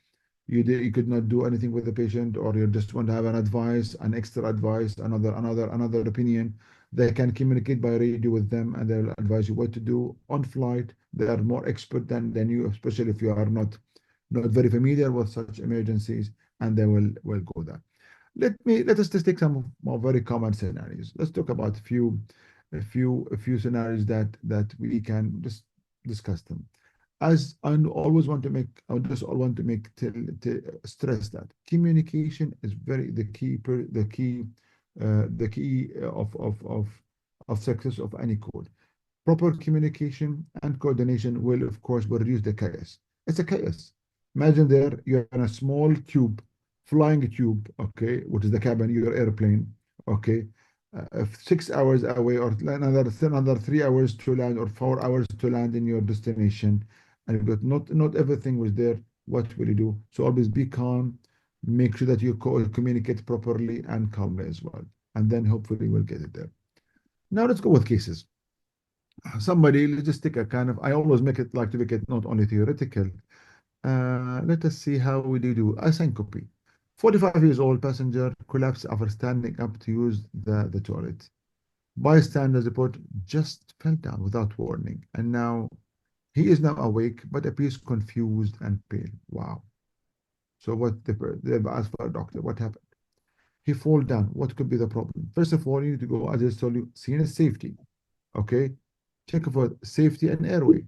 you could not do anything with the patient, or you just want to have an advice, an extra advice, another opinion. They can communicate by radio with them, and they'll advise you what to do on flight. They are more expert than you, especially if you are not very familiar with such emergencies, and they will go there. Let us just take some more very common scenarios. Let's talk about a few scenarios that we can just discuss them. As I always want to make, I just want to make to stress that communication is very the key of success of any code. Proper communication and coordination will reduce the chaos. It's a chaos. Imagine there you're in a small tube, flying tube, okay, which is the cabin, your airplane, okay, if 6 hours away, or another 3 hours to land, or 4 hours to land in your destination, and you've got not everything was there. What will you do? So always be calm. Make sure that you communicate properly and calmly as well, and then hopefully we'll get it there. Now let's go with cases. Somebody, let's just take a kind of, I always make it not only theoretical. Let us see how we do a syncope. 45 years old passenger collapsed after standing up to use the toilet. Bystanders report just fell down without warning, and now he is now awake but appears confused and pale. Wow. So what they've asked for a doctor. What happened? He fall down. What could be the problem? First of all, you need to go, as I told you, CNS safety. Okay, check for safety and airway.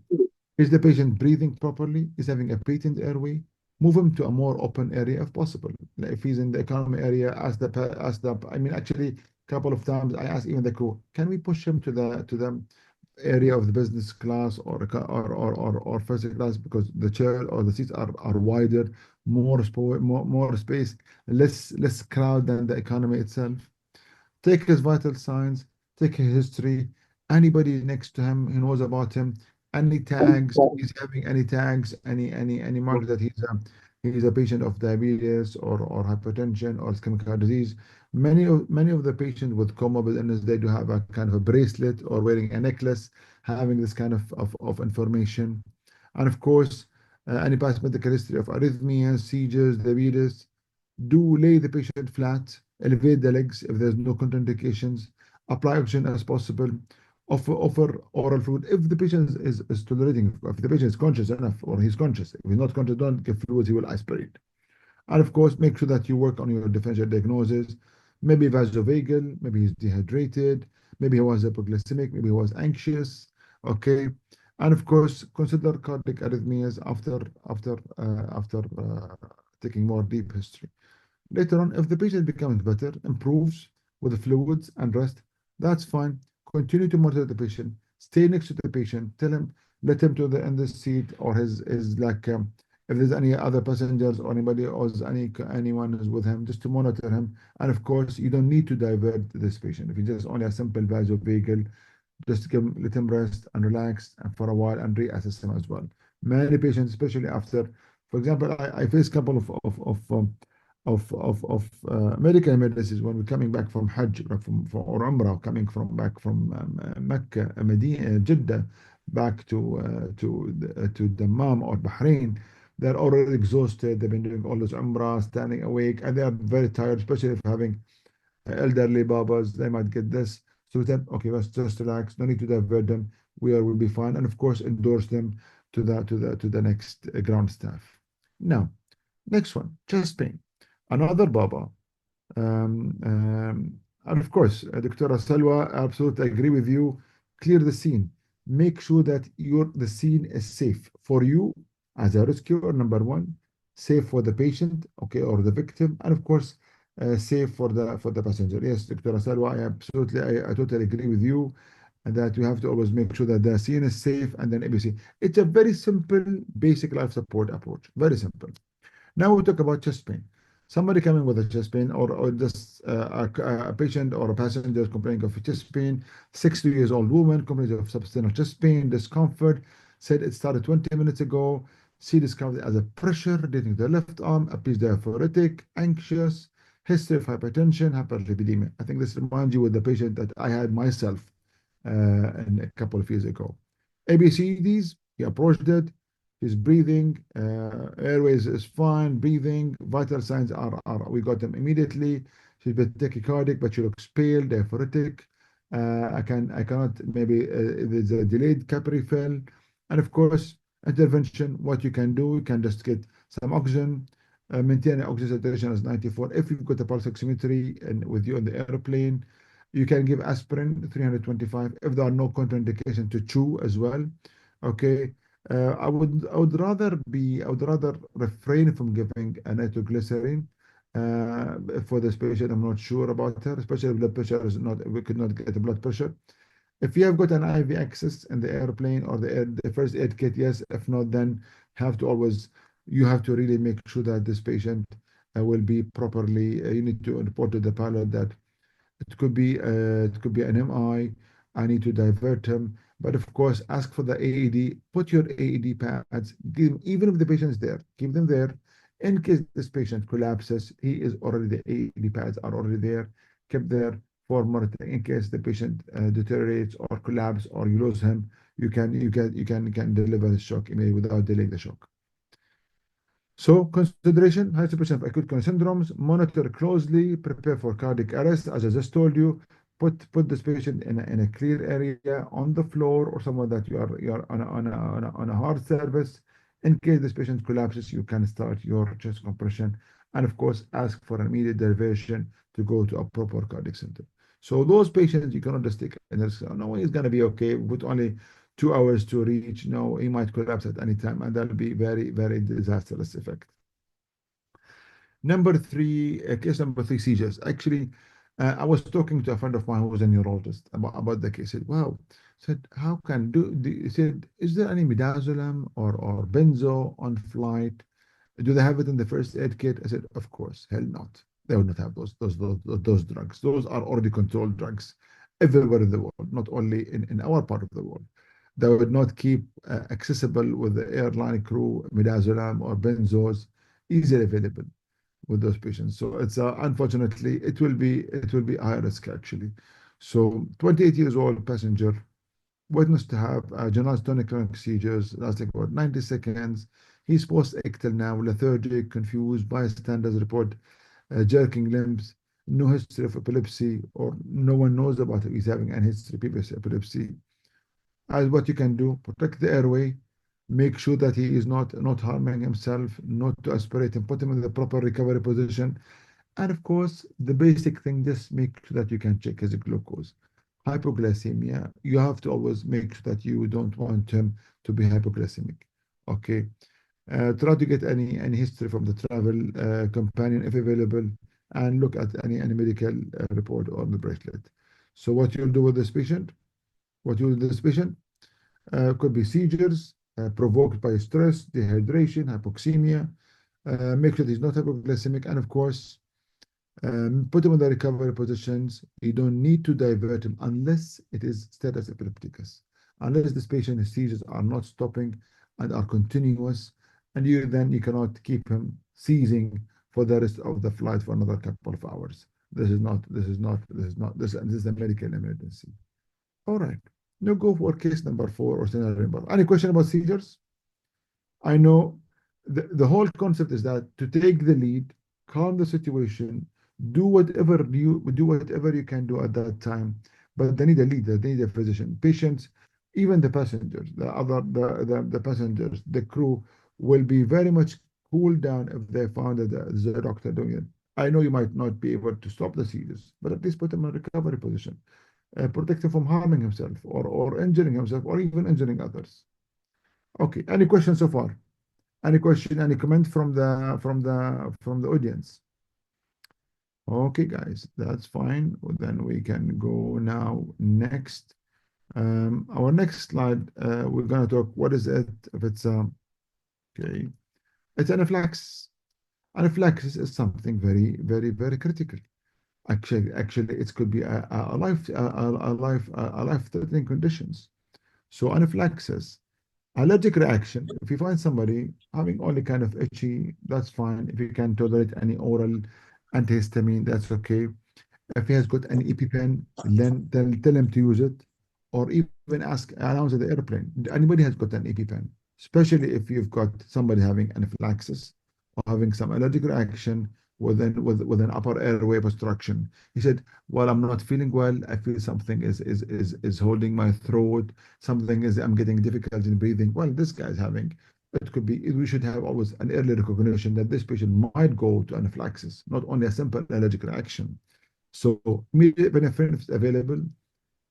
Is the patient breathing properly? Is having a patent airway? Move him to a more open area if possible. Like if he's in the economy area, I mean, actually, a couple of times I asked even the crew, can we push him to the area of the business class, or first class, because the chair or the seats are wider, more space, less crowd than the economy itself. Take his vital signs, take his history, anybody next to him who knows about him, any tags, he's having any tags, any mark that he's a patient of diabetes or hypertension or ischemic heart disease. Many of the patients with comorbid illness, they do have a kind of a bracelet or wearing a necklace, having this kind of information. And of course, any past medical history of arrhythmias, seizures, diabetes. Do lay the patient flat, elevate the legs if there's no contraindications, apply oxygen as possible, offer oral fluid if the patient is tolerating, if the patient is conscious enough or he's conscious. If he's not conscious, don't give fluids, he will aspirate. And of course, make sure that you work on your differential diagnosis. Maybe vasovagal, maybe he's dehydrated, maybe he was hypoglycemic, maybe he was anxious. Okay. And of course, consider cardiac arrhythmias after taking more deep history. Later on, if the patient becomes better, improves with the fluids and rest, that's fine. Continue to monitor the patient. Stay next to the patient. Let him to the in the seat, or his like if there's any other passengers or anybody else, anyone who's with him, just to monitor him. And of course, you don't need to divert this patient. If you just only a simple vasovagal, just let him rest and relax and for a while and reassess him as well. Many patients, especially after, for example, I face a couple of medical emergencies when we're coming back from Hajj or Umrah, coming from back from Mecca, Medina, Jeddah, back to Dammam or Bahrain. They're already exhausted. They've been doing all this Umrah, standing awake, and they are very tired, especially if having elderly babas. They might get this. So we said, okay, let's just relax. No need to divert them. Will be fine, and of course, endorse them to the next ground staff. Now, next one, chest pain. Another Baba. And of course, Dr. Salwa, I absolutely agree with you. Clear the scene. Make sure that the scene is safe for you as a rescuer, number one, safe for the patient, okay, or the victim, and of course, safe for the passenger. Yes, Dr. Salwa, I totally agree with you that you have to always make sure that the scene is safe, and then ABC. It's a very simple, basic life support approach. Very simple. Now we talk about chest pain. Somebody coming with a chest pain, or just a patient or a passenger complaining of chest pain, 60 years old woman complaining of substantial chest pain, discomfort, said it started 20 minutes ago. She described it as a pressure relating to the left arm, appears diaphoretic, anxious, history of hypertension, hyperlipidemia. I think this reminds you with the patient that I had myself a couple of years ago. ABCDs, he approached it. His breathing, airways is fine. Breathing, vital signs we got them immediately. She's a bit tachycardic, but she looks pale, diaphoretic. I cannot, maybe there's a delayed capillary fill. And of course, intervention, what you can do, you can just get some oxygen, maintain an oxygen saturation as 94. If you've got a pulse oximetry and with you on the airplane, you can give aspirin 325 if there are no contraindication to chew as well. Okay. I would rather refrain from giving a nitroglycerin for this patient. I'm not sure about her, especially if blood pressure is not, we could not get a blood pressure. If you have got an IV access in the airplane or the first aid kit, yes. If not, then have to always, you have to really make sure that this patient will be properly, you need to report to the pilot that it could be an MI. I need to divert him. But of course, ask for the AED. Put your AED pads. Even if the patient is there, keep them there. In case this patient collapses, he is already, the AED pads are already there, kept there for monitoring. In case the patient deteriorates or collapse or you lose him, you can deliver the shock immediately without delaying the shock. So consideration, high suspicion of acute coronary syndromes, monitor closely, prepare for cardiac arrest, as I just told you, put this patient in a clear area on the floor or somewhere that you are on a hard surface. In case this patient collapses, you can start your chest compression, and of course, ask for an immediate diversion to go to a proper cardiac center. So those patients, you cannot just take and say, oh, no, he's going to be okay with only 2 hours to reach. No, he might collapse at any time, and that'll be very, very disastrous effect. Number three, case number three, seizures. Actually, I was talking to a friend of mine who was a neurologist about the case. He said, wow, said, how can he said, is there any midazolam or benzo on flight? Do they have it in the first aid kit? I said, of course, hell not. They would not have those drugs. Those are already controlled drugs everywhere in the world, not only in our part of the world. They would not keep accessible with the airline crew midazolam or benzos easily available with those patients. So it's unfortunately it will be high risk actually. So 28 years old passenger witnessed to have generalized tonic-clonic seizures lasting about 90 seconds. He's post-ictal now, lethargic, confused. Bystanders report jerking limbs, no history of epilepsy, or no one knows about if he's having any history of previous epilepsy. As what you can do, protect the airway, make sure that he is not harming himself, not to aspirate him, put him in the proper recovery position. And of course, the basic thing, just make sure that you can check his glucose. Hypoglycemia, you have to always make sure that you don't want him to be hypoglycemic. Okay. Try to get any history from the travel companion if available, and look at any medical report on the bracelet. So what you'll do with this patient, what you do with this patient could be seizures provoked by stress, dehydration, hypoxemia. Make sure he's not hypoglycemic, and of course, put him in the recovery positions. You don't need to divert him unless it is status epilepticus. Unless this patient, his seizures are not stopping and are continuous, and you cannot keep him seizing for the rest of the flight for another couple of hours. This is a medical emergency. All right. Now go for case number four or scenario number. Any question about seizures? I know the whole concept is that to take the lead, calm the situation, do whatever you can do at that time. But they need a leader, they need a physician. Patients, even the passengers, the passengers, the crew will be very much cooled down if they found that the doctor doing it. I know you might not be able to stop the seizures, but at least put them in a recovery position. Protect him from harming himself or injuring himself or even injuring others. Okay, any questions so far? Any question, any comment from the audience? Okay, guys, that's fine. Well, then we can go now next. Our next slide, we're gonna talk, what is it? If it's okay, it's anaphylaxis. Anaphylaxis is something very, very, very critical. Actually, it could be a life-threatening conditions. So anaphylaxis, allergic reaction. If you find somebody having only kind of itchy, that's fine. If you can tolerate any oral antihistamine, that's okay. If he has got an EpiPen, then tell him to use it, or even ask, announce at the airplane, anybody has got an EpiPen, especially if you've got somebody having anaphylaxis or having some allergic reaction with an upper airway obstruction. He said, "Well, I'm not feeling well. I feel something is holding my throat. Something is I'm getting difficulty in breathing." Well, this guy's having. It could be. We should have always an early recognition that this patient might go to anaphylaxis, not only a simple allergic reaction. So immediate benefit is available.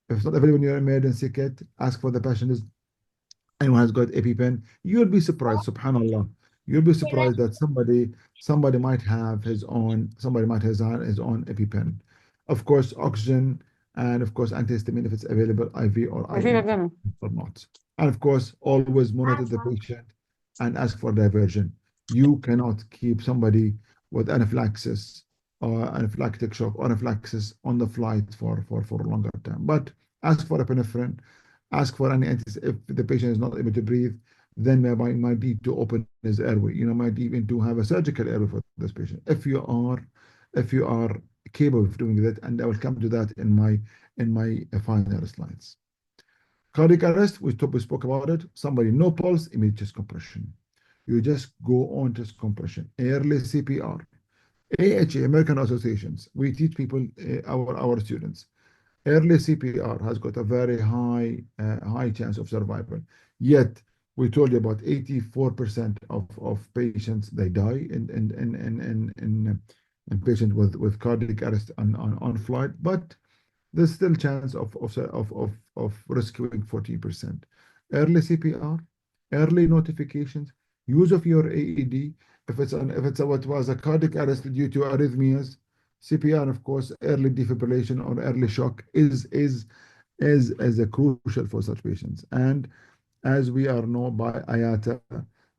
If it's not available in your emergency kit, ask for the patient anyone has got EpiPen, you'll be surprised, subhanallah. You'll be surprised that somebody might have his own EpiPen. Of course, oxygen and of course antihistamine if it's available, IV or IM or not. And of course, always monitor the patient and ask for diversion. You cannot keep somebody with anaphylaxis or anaphylactic shock or anaphylaxis on the flight for a longer time. But ask for epinephrine, ask for any if the patient is not able to breathe, then might need to open his airway. Might even to have a surgical airway for this patient. If you are capable of doing that, and I will come to that in my final slides. Cardiac arrest, we spoke about it. Somebody no pulse, immediate chest compression. You just go on chest compression. Early CPR. AHA, American Associations. We teach people, our students. Early CPR has got a very high chance of survival. Yet we told you about 84% of patients they die in patients with cardiac arrest on flight, but there's still chance of rescuing 14%. Early CPR, early notifications, use of your AED. If it's what was a cardiac arrest due to arrhythmias, CPR, of course, early defibrillation or early shock is a crucial for such patients. And as we are known by IATA,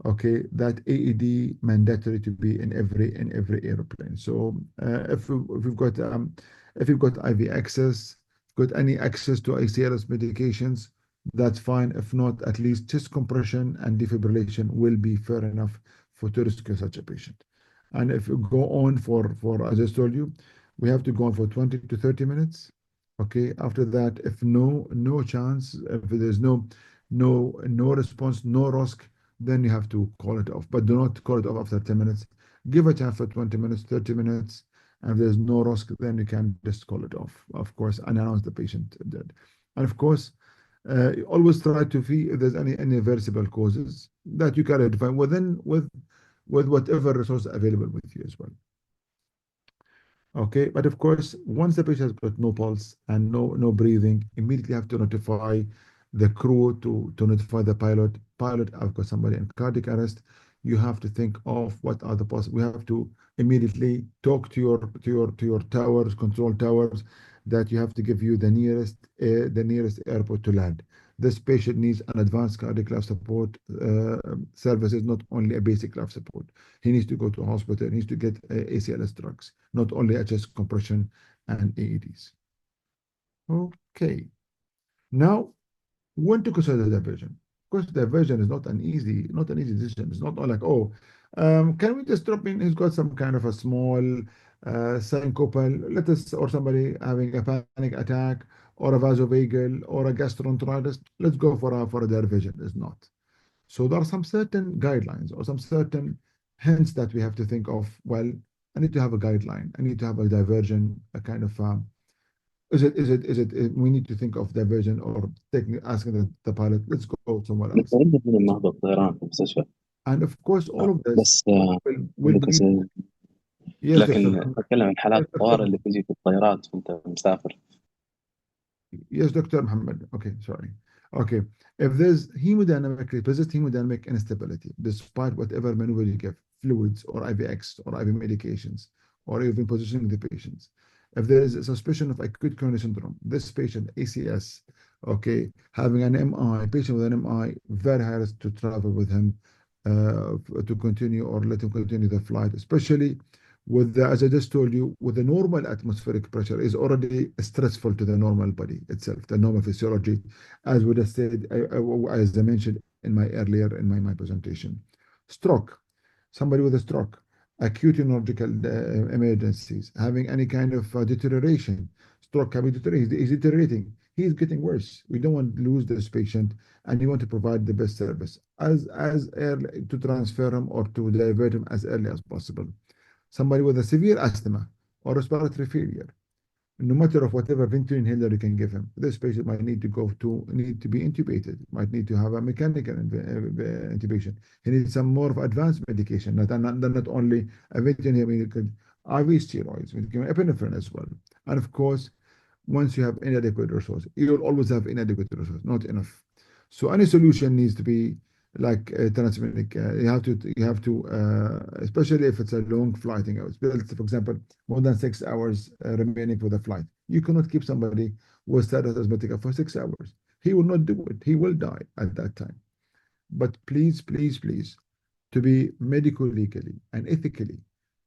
okay, that AED mandatory to be in every airplane. So if you've got IV access, got any access to ACLS medications, that's fine. If not, at least chest compression and defibrillation will be fair enough to rescue such a patient. And if you go on for as I told you, we have to go on for 20 to 30 minutes. Okay, after that, if no chance, if there's no response, no risk, then you have to call it off. But do not call it off after 10 minutes. Give a chance for 20 minutes, 30 minutes. And if there's no risk, then you can just call it off, of course, and announce the patient dead. And of course, always try to see if there's any reversible causes that you can identify with whatever resource available with you as well. Okay, but of course, once the patient has got no pulse and no breathing, immediately have to notify the crew to notify the pilot. Pilot, I've got somebody in cardiac arrest. You have to think of what are the possible. We have to immediately talk to your towers, control towers, that you have to give you the nearest airport to land. This patient needs an advanced cardiac life support services, not only a basic life support. He needs to go to a hospital. He needs to get ACLS drugs, not only chest compression and AEDs. Okay. Now, when to consider diversion? Of course, diversion is not an easy decision. It's not all like, oh, can we just drop in? He's got some kind of a small syncopal, or somebody having a panic attack, or a vasovagal, or a gastroenteritis. Let's go for a diversion. It's not. So there are some certain guidelines or some certain hints that we have to think of. Well, I need to have a guideline. I need to have a diversion, a kind of we need to think of diversion or asking the pilot, let's go somewhere else. متأكد من النهضة الطيران في المستشفى. And of course, all of this بس will عندك be. أسئلة. Yes, Dr. لكن أتكلم عن حالات Yes, الطوارئ Dr. اللي تجي في الطيارات وأنت مسافر. Yes, Dr. Muhammad. Okay, sorry. Okay. If there's hemodynamic instability, despite whatever maneuver you give, fluids or IVX or IV medications, or even positioning the patients, if there is a suspicion of acute coronary syndrome, this patient, ACS, okay, having an MI, patient with an MI, very high risk to travel with him to continue or let him continue the flight, especially as I just told you, with the normal atmospheric pressure is already stressful to the normal body itself, the normal physiology, as we just said, as I mentioned in my presentation. Stroke, somebody with a stroke, acute neurological emergencies, having any kind of deterioration, stroke can be deteriorating, is deteriorating. he's getting worse. We don't want to lose this patient, and we want to provide the best service as early to transfer him or to divert him as early as possible. Somebody with a severe asthma or respiratory failure, no matter of whatever ventilation inhaler you can give him, this patient might need to be intubated, might need to have a mechanical intubation. He needs some more of advanced medication, not only a ventilation inhaler, IV steroids, we give epinephrine as well. And of course, once you have inadequate resources, you'll always have inadequate resources, not enough. So any solution needs to be like transmitting. Especially if it's a long flighting hours. For example, more than 6 hours remaining for the flight. You cannot keep somebody with status asthmatica for 6 hours. He will not do it. He will die at that time. But please, please, please, to be medical legally and ethically,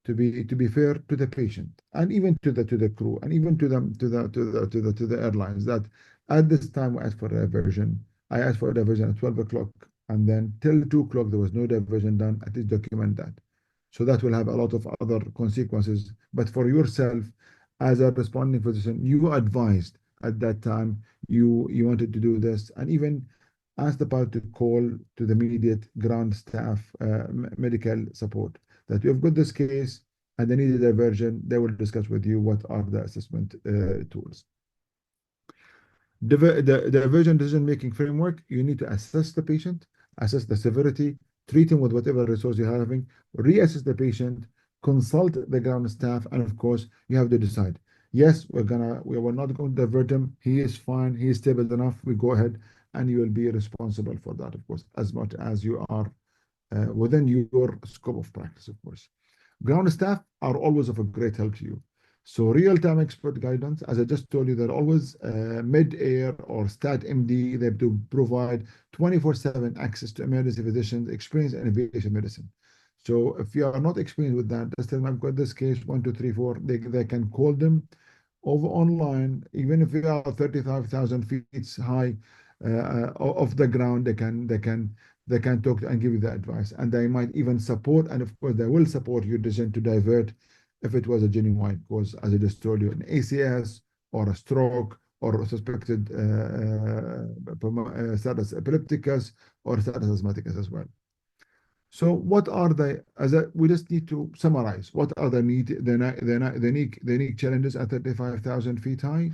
to be fair to the patient and even to the crew and even to the airlines, that at this time I asked for a diversion at 12 o'clock, and then till 2 o'clock there was no diversion done. At least document that. So that will have a lot of other consequences. But for yourself, as a responding physician, you advised at that time, you wanted to do this, and even asked the pilot to call to the immediate ground staff medical support that you have got this case and they need a diversion. They will discuss with you what are the assessment tools. The diversion decision-making framework, you need to assess the patient, assess the severity, treat him with whatever resource you're having, reassess the patient, consult the ground staff, and of course, you have to decide. Yes, we were not going to divert him. He is fine. He is stable enough. We go ahead, and you will be responsible for that, of course, as much as you are within your scope of practice, of course. Ground staff are always of a great help to you. So real-time expert guidance, as I just told you, they're always mid-air or stat MD. They have to provide 24/7 access to emergency physicians, experience in aviation medicine. So if you are not experienced with that, just tell them I've got this case, 1, 2, 3, 4. They can call them over online, even if you are 35,000 feet high off the ground. They can talk and give you the advice, and they might even support, and of course they will support your decision to divert if it was a genuine cause, as I just told you, an ACS or a stroke or a suspected status epilepticus or status asthmaticus as well. So what are we just need to summarize. What are the unique challenges at 35,000 feet high?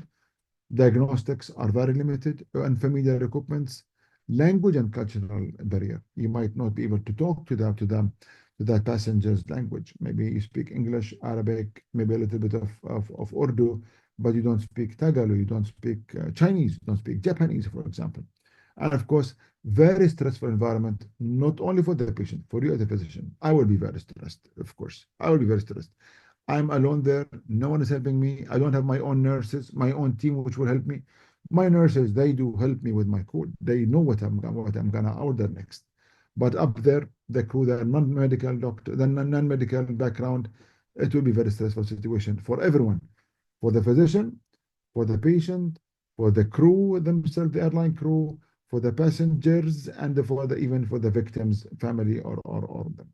Diagnostics are very limited, unfamiliar equipments, language and cultural barrier. You might not be able to talk to that passenger's language. Maybe you speak English, Arabic, maybe a little bit of Urdu, but you don't speak Tagalog, you don't speak Chinese, you don't speak Japanese, for example. And of course, very stressful environment, not only for the patient, for you as a physician. I will be very stressed, of course. I will be very stressed. I'm alone there. No one is helping me. I don't have my own nurses, my own team, which will help me. My nurses, they do help me with my code. They know what I'm gonna order next. But up there, the crew, the non-medical doctor, the non-medical background, it will be very stressful situation for everyone, for the physician, for the patient, for the crew themselves, the airline crew, for the passengers, and even for the victims' family or them.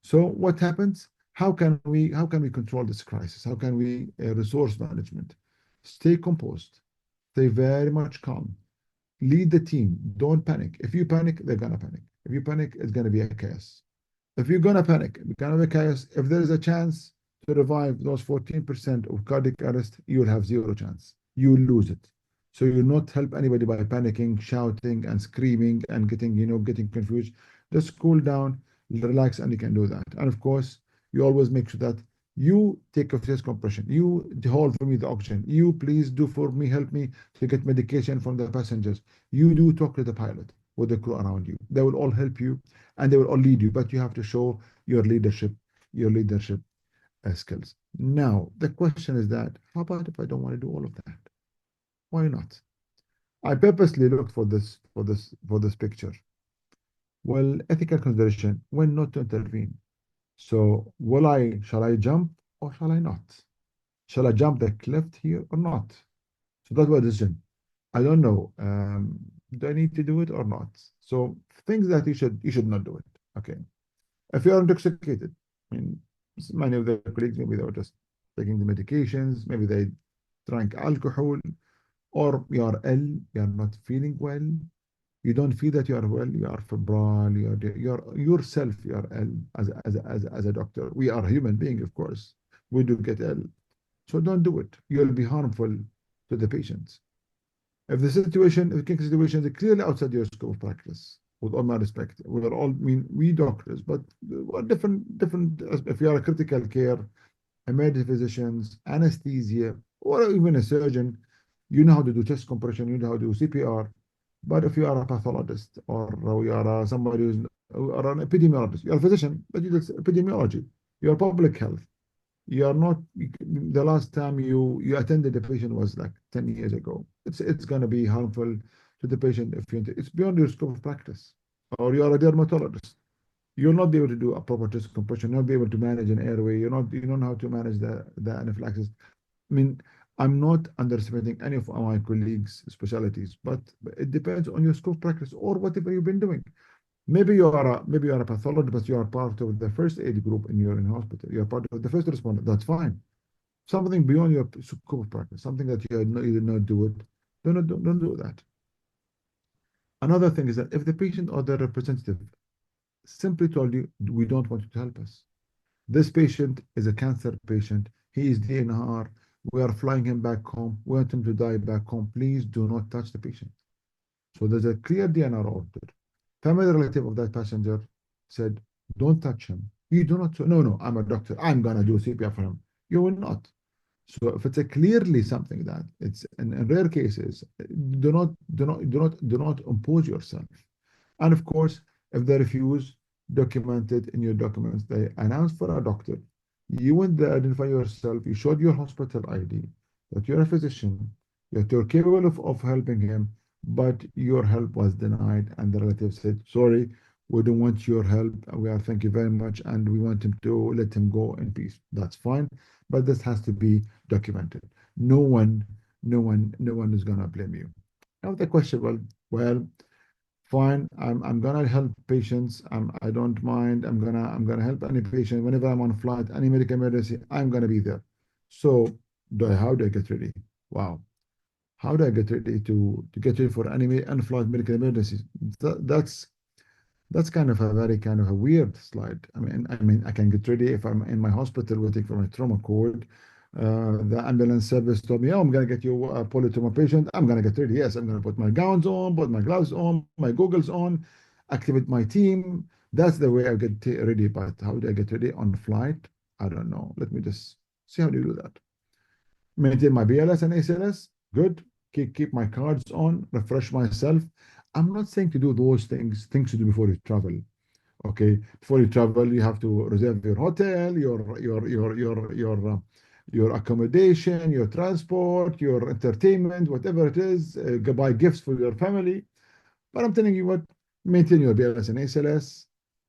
So what happens? How can we control this crisis? How can we resource management? Stay composed. Stay very much calm. Lead the team. Don't panic. If you panic, they're gonna panic. If you panic, it's gonna be a chaos. If you're gonna panic, it's gonna be chaos. If there is a chance to revive those 14% of cardiac arrest, you will have zero chance. You will lose it. So you will not help anybody by panicking, shouting, and screaming and getting confused. Just cool down, relax, and you can do that. And of course, you always make sure that you take a chest compression. You hold for me the oxygen. You please do for me, help me to get medication from the passengers. You do talk to the pilot with the crew around you. They will all help you and they will all lead you, but you have to show your leadership skills. Now, the question is that, how about if I don't want to do all of that? Why not? I purposely looked for this picture. Well, ethical consideration, when not to intervene. So shall I jump or shall I not? Shall I jump the cliff here or not? So that was a decision. I don't know. Do I need to do it or not? So things that you should not do it. Okay. If you are intoxicated, I mean, many of the colleagues, maybe they were just taking the medications, maybe they drank alcohol, or you are ill, you are not feeling well, you don't feel that you are well, you are febrile, you're yourself, you are ill as a doctor. We are human beings, of course. We do get ill. So don't do it. You'll be harmful to the patients. If the clinical situation is clearly outside your scope of practice, with all my respect, we're all, I mean, we doctors, but we're different. If you are a critical care, emergency physicians, anesthesia, or even a surgeon, you know how to do chest compression, you know how to do CPR. But if you are a pathologist or you are somebody who's or an epidemiologist, you're a physician, but you do epidemiology, you're public health. You are not, the last time you attended a patient was like 10 years ago. It's going to be harmful to the patient if it's beyond your scope of practice. Or you are a dermatologist. You'll not be able to do a proper chest compression. You'll not be able to manage an airway. You don't know how to manage the anaphylaxis. I mean, I'm not underestimating any of my colleagues' specialties, but it depends on your scope of practice or whatever you've been doing. Maybe you are a pathologist, but you are part of the first aid group in your hospital. You are part of the first responder. That's fine. Something beyond your scope of practice, something that you did not do it. Don't do that. Another thing is that if the patient or the representative simply told you, we don't want you to help us. This patient is a cancer patient. He is DNR. We are flying him back home. We want him to die back home. Please do not touch the patient. So there's a clear DNR order. Family relative of that passenger said, don't touch him. You do not, no, I'm a doctor. I'm going to do CPR for him. You will not. So if it's a clearly something that it's in rare cases, do not impose yourself. And of course, if they refuse, document it in your documents. They announce for a doctor. You went there, identify yourself. You showed your hospital ID that you're a physician, that you're capable of helping him, but your help was denied. And the relative said, sorry, we don't want your help. We are thank you very much. And we want him to let him go in peace. That's fine. But this has to be documented. No one is gonna blame you. Now the question, well, fine, I'm gonna help patients. I don't mind. I'm gonna help any patient whenever I'm on flight, any medical emergency, I'm gonna be there. So how do I get ready? Wow. How do I get ready to get ready for any flight medical emergencies? That's kind of a very kind of a weird slide. I mean, I can get ready if I'm in my hospital waiting for my trauma cord. The ambulance service told me, oh, I'm going to get you a polytrauma patient. I'm going to get ready. Yes, I'm going to put my gowns on, put my gloves on, my goggles on, activate my team. That's the way I get ready. But how do I get ready on flight? I don't know. Let me just see how do you do that. Maintain my BLS and ACLS. Good. Keep my cards on, refresh myself. I'm not saying to do those things to do before you travel. Okay, before you travel, you have to reserve your hotel, your accommodation, your transport, your entertainment, whatever it is. Buy gifts for your family. But I'm telling you what, maintain your BLS and ACLS.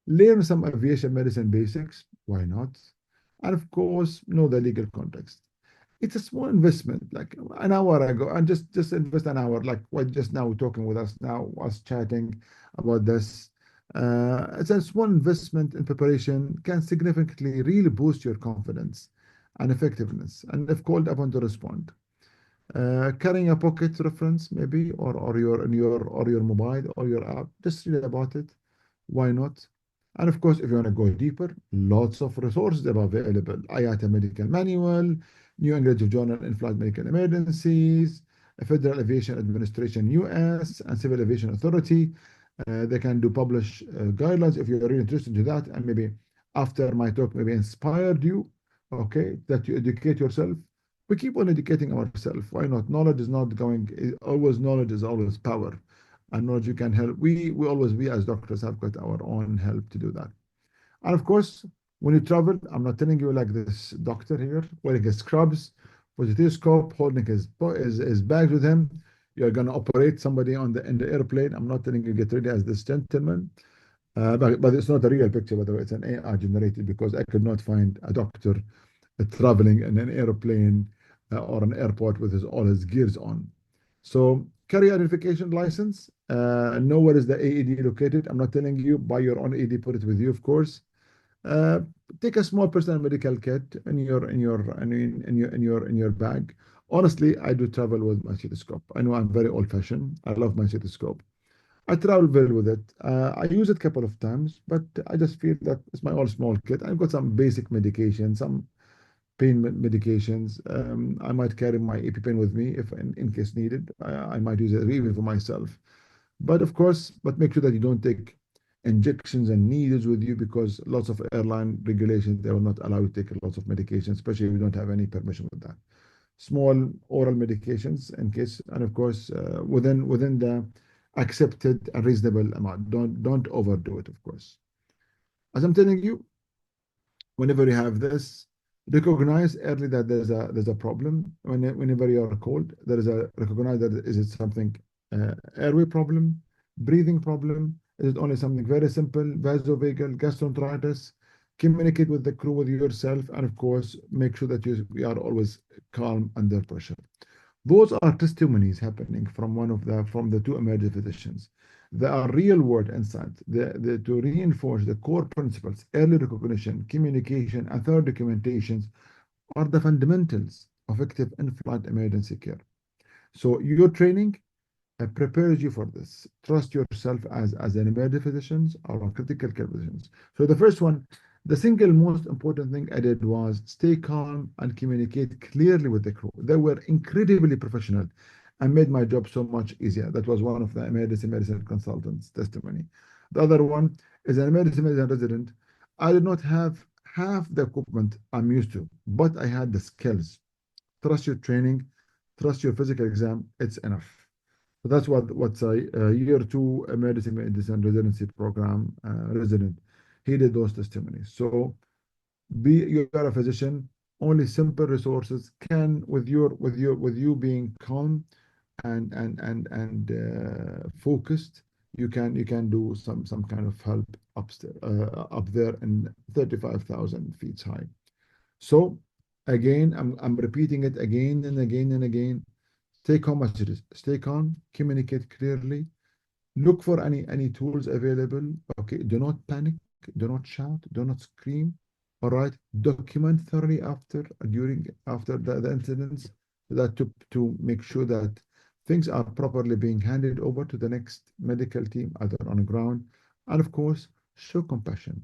Learn some aviation medicine basics. Why not? And of course, know the legal context. It's a small investment, like an hour ago, and just invest an hour, like what just now talking with us now, us chatting about this. It's a small investment in preparation can significantly really boost your confidence and effectiveness, and if called upon to respond. Carrying a pocket reference maybe, or your mobile or your app, just read about it. Why not? And of course, if you want to go deeper, lots of resources are available. IATA Medical Manual, New England Journal in Flight Medical Emergencies, Federal Aviation Administration US, and Civil Aviation Authority. They can do publish guidelines if you're really interested in that, and maybe after my talk, maybe inspired you, okay, that you educate yourself. We keep on educating ourselves. Why not? Knowledge is not going, knowledge is always power. And knowledge you can help. We as doctors have got our own help to do that. And of course, when you travel, I'm not telling you like this doctor here, wearing his scrubs, with a stethoscope, holding his bag with him. You're going to operate somebody in the airplane. I'm not telling you get ready as this gentleman. But it's not a real picture, by the way. It's an AI generated because I could not find a doctor traveling in an airplane or an airport with all his gears on. So carry identification license. Know where is the AED located. I'm not telling you buy your own AED, put it with you, of course. Uh, Take a small personal medical kit in your bag, Honestly, I do travel with my stethoscope. I know I'm very old-fashioned. I love my stethoscope. I travel well with it. I use it a couple of times, but I just feel that it's my old small kit. I've got some basic medication, some pain medications. I might carry my EpiPen with me if in case needed. I might use it even for myself. But of course, but make sure that you don't take injections and needles with you because lots of airline regulations, they will not allow you to take lots of medication, especially if you don't have any permission with that. Small oral medications in case, and of course, within the accepted and reasonable amount. Don't overdo it, of course. As I'm telling you, whenever you have this, recognize early that there's a problem. Whenever you are cold, there is a recognize that is it something airway problem, breathing problem? Is it only something very simple, vasovagal, gastroenteritis? Communicate with the crew, with yourself, and of course, make sure that you are always calm under pressure. Those are testimonies happening from the two emerging physicians. They are real world insights to reinforce the core principles, early recognition, communication, and third documentations are the fundamentals of effective in-flight emergency care. So your training prepares you for this. Trust yourself as an emergency physician or a critical care physician. So the first one, the single most important thing I did was stay calm and communicate clearly with the crew. They were incredibly professional and made my job so much easier. That was one of the emergency medicine consultants' testimony. The other one is an emergency medicine resident. I did not have half the equipment I'm used to, but I had the skills. Trust your training, trust your physical exam, it's enough. So that's what's a year two emergency medicine residency program resident. He did those testimonies. So you are a physician. Only simple resources can, with you being calm and focused, you can do some kind of help upstairs up there in 35,000 feet high. So again, I'm repeating it again and again and again. Stay calm as it is. Stay calm, communicate clearly, look for any tools available. Okay, do not panic, do not shout, do not scream. All right, document thoroughly after the incidents that to make sure that things are properly being handed over to the next medical team either on the ground, and of course, show compassion.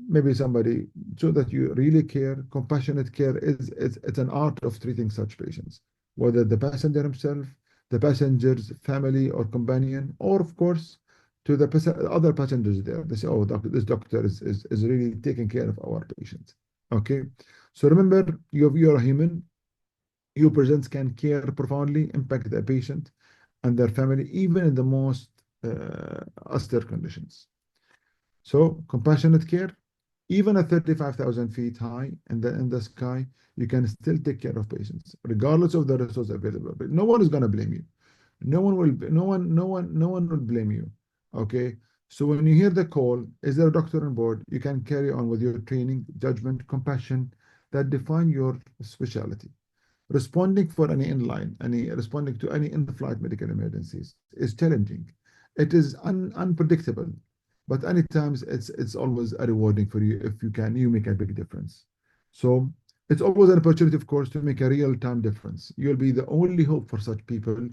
Maybe somebody so that you really care. Compassionate care is it's an art of treating such patients, whether the passenger himself, the passenger's family or companion, or of course to the other passengers there. They say, oh, this doctor is really taking care of our patients. Okay, so remember, you're a human. Your presence can care profoundly, impact the patient and their family, even in the most austere conditions. So compassionate care, even at 35,000 feet high in the sky, you can still take care of patients, regardless of the resource available. But no one is going to blame you. No one will blame you. Okay. So when you hear the call, is there a doctor on board? You can carry on with your training, judgment, compassion that define your specialty. Responding for any responding to any in-flight medical emergencies is challenging. It is unpredictable, but any times it's always a rewarding for you if you make a big difference. So it's always an opportunity, of course, to make a real-time difference. You'll be the only hope for such people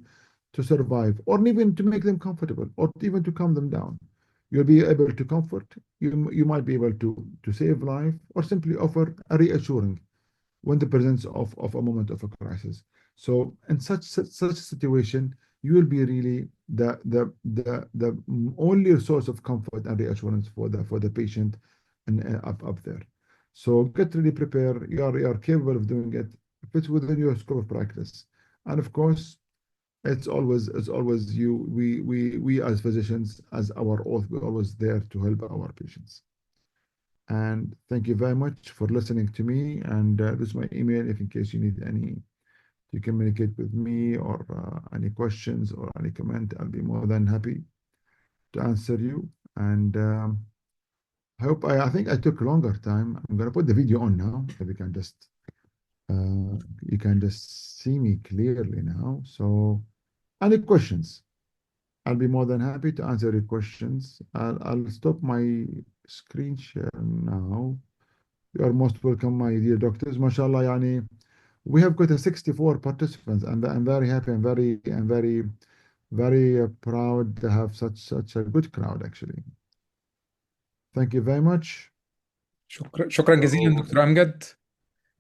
to survive, or even to make them comfortable, or even to calm them down. You'll be able to comfort. You might be able to save life, or simply offer a reassuring when the presence of a moment of a crisis. So in such a situation, you will be really the only source of comfort and reassurance for the patient and up there. So get really prepared. You are capable of doing it if it's within your scope of practice. And of course, it's always you we as physicians, as our oath, we're always there to help our patients. And thank you very much for listening to me. And this is my email if in case you need any to communicate with me or any questions or any comment. I'll be more than happy to answer you. And I think I took longer time. I'm gonna put the video on now. If you can just see me clearly now. So any questions? I'll be more than happy to answer your questions. I'll stop my screen share now. You are most welcome, my dear doctors. MashaAllah, yani, We have got a 64 participants, and I'm very happy and very proud to have such a good crowd actually. Thank you very much. شكرا جزيلا So, دكتور أمجد.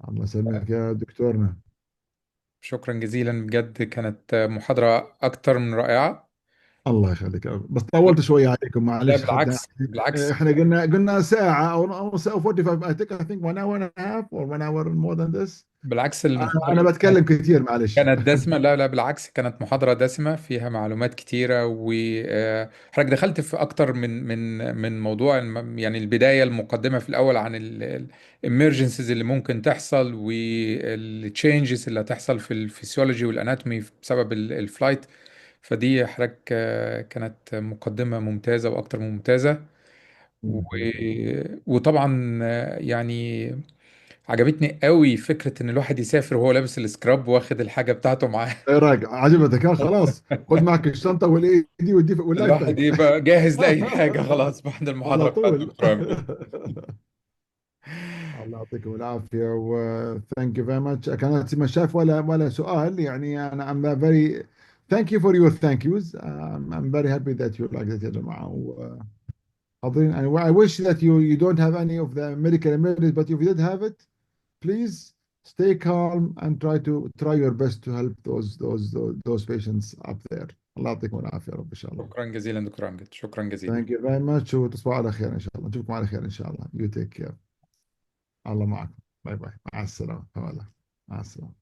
الله يسلمك يا دكتورنا. شكرا جزيلا بجد، كانت محاضرة أكتر من رائعة. الله يخليك يا رب. بس طولت شوية عليكم، لا معلش خدنا. بالعكس بالعكس. احنا قلنا ساعة او ساعة 45. I think 1 hour and a half or 1 hour more than this. بالعكس انا المحاضرة بتكلم كثير، معلش. كانت دسمة. لا لا بالعكس، كانت محاضرة دسمة فيها معلومات كتيرة، وحضرتك دخلت في أكتر من موضوع. يعني البداية المقدمة في الأول عن الامرجنسيز اللي ممكن تحصل، والتشينجز اللي هتحصل في الفسيولوجي والاناتومي بسبب الفلايت. فدي حضرتك كانت مقدمة ممتازة وأكتر من ممتازة. و... الله يخليك. وطبعا يعني عجبتني قوي فكرة ان الواحد يسافر وهو لابس السكراب واخد الحاجة بتاعته معاه. ايه رايك؟ عجبتك؟ خلاص، خذ معك الشنطة والايدي واللايف الواحد باك. يبقى جاهز لأي حاجة خلاص بعد على المحاضرة بتاعت طول. الدكتور أمجد. الله يعطيكم العافية و thank you very much. كانت ما شاف ولا سؤال يعني. أنا I'm very thank you for your thank yous. I'm very happy that you like that يا جماعة. وحاضرين. I wish that you don't have any of the medical emergencies, but if you did have it, please stay calm and try your best to help those patients up there. الله يعطيكم العافية يا رب إن شاء الله. شكرا جزيلا دكتور أمجد، شكرا جزيلا. Thank you very much وتصبحوا على خير إن شاء الله. نشوفكم على خير إن شاء الله. You take care. الله معكم. باي باي. مع السلامة. مع السلامة.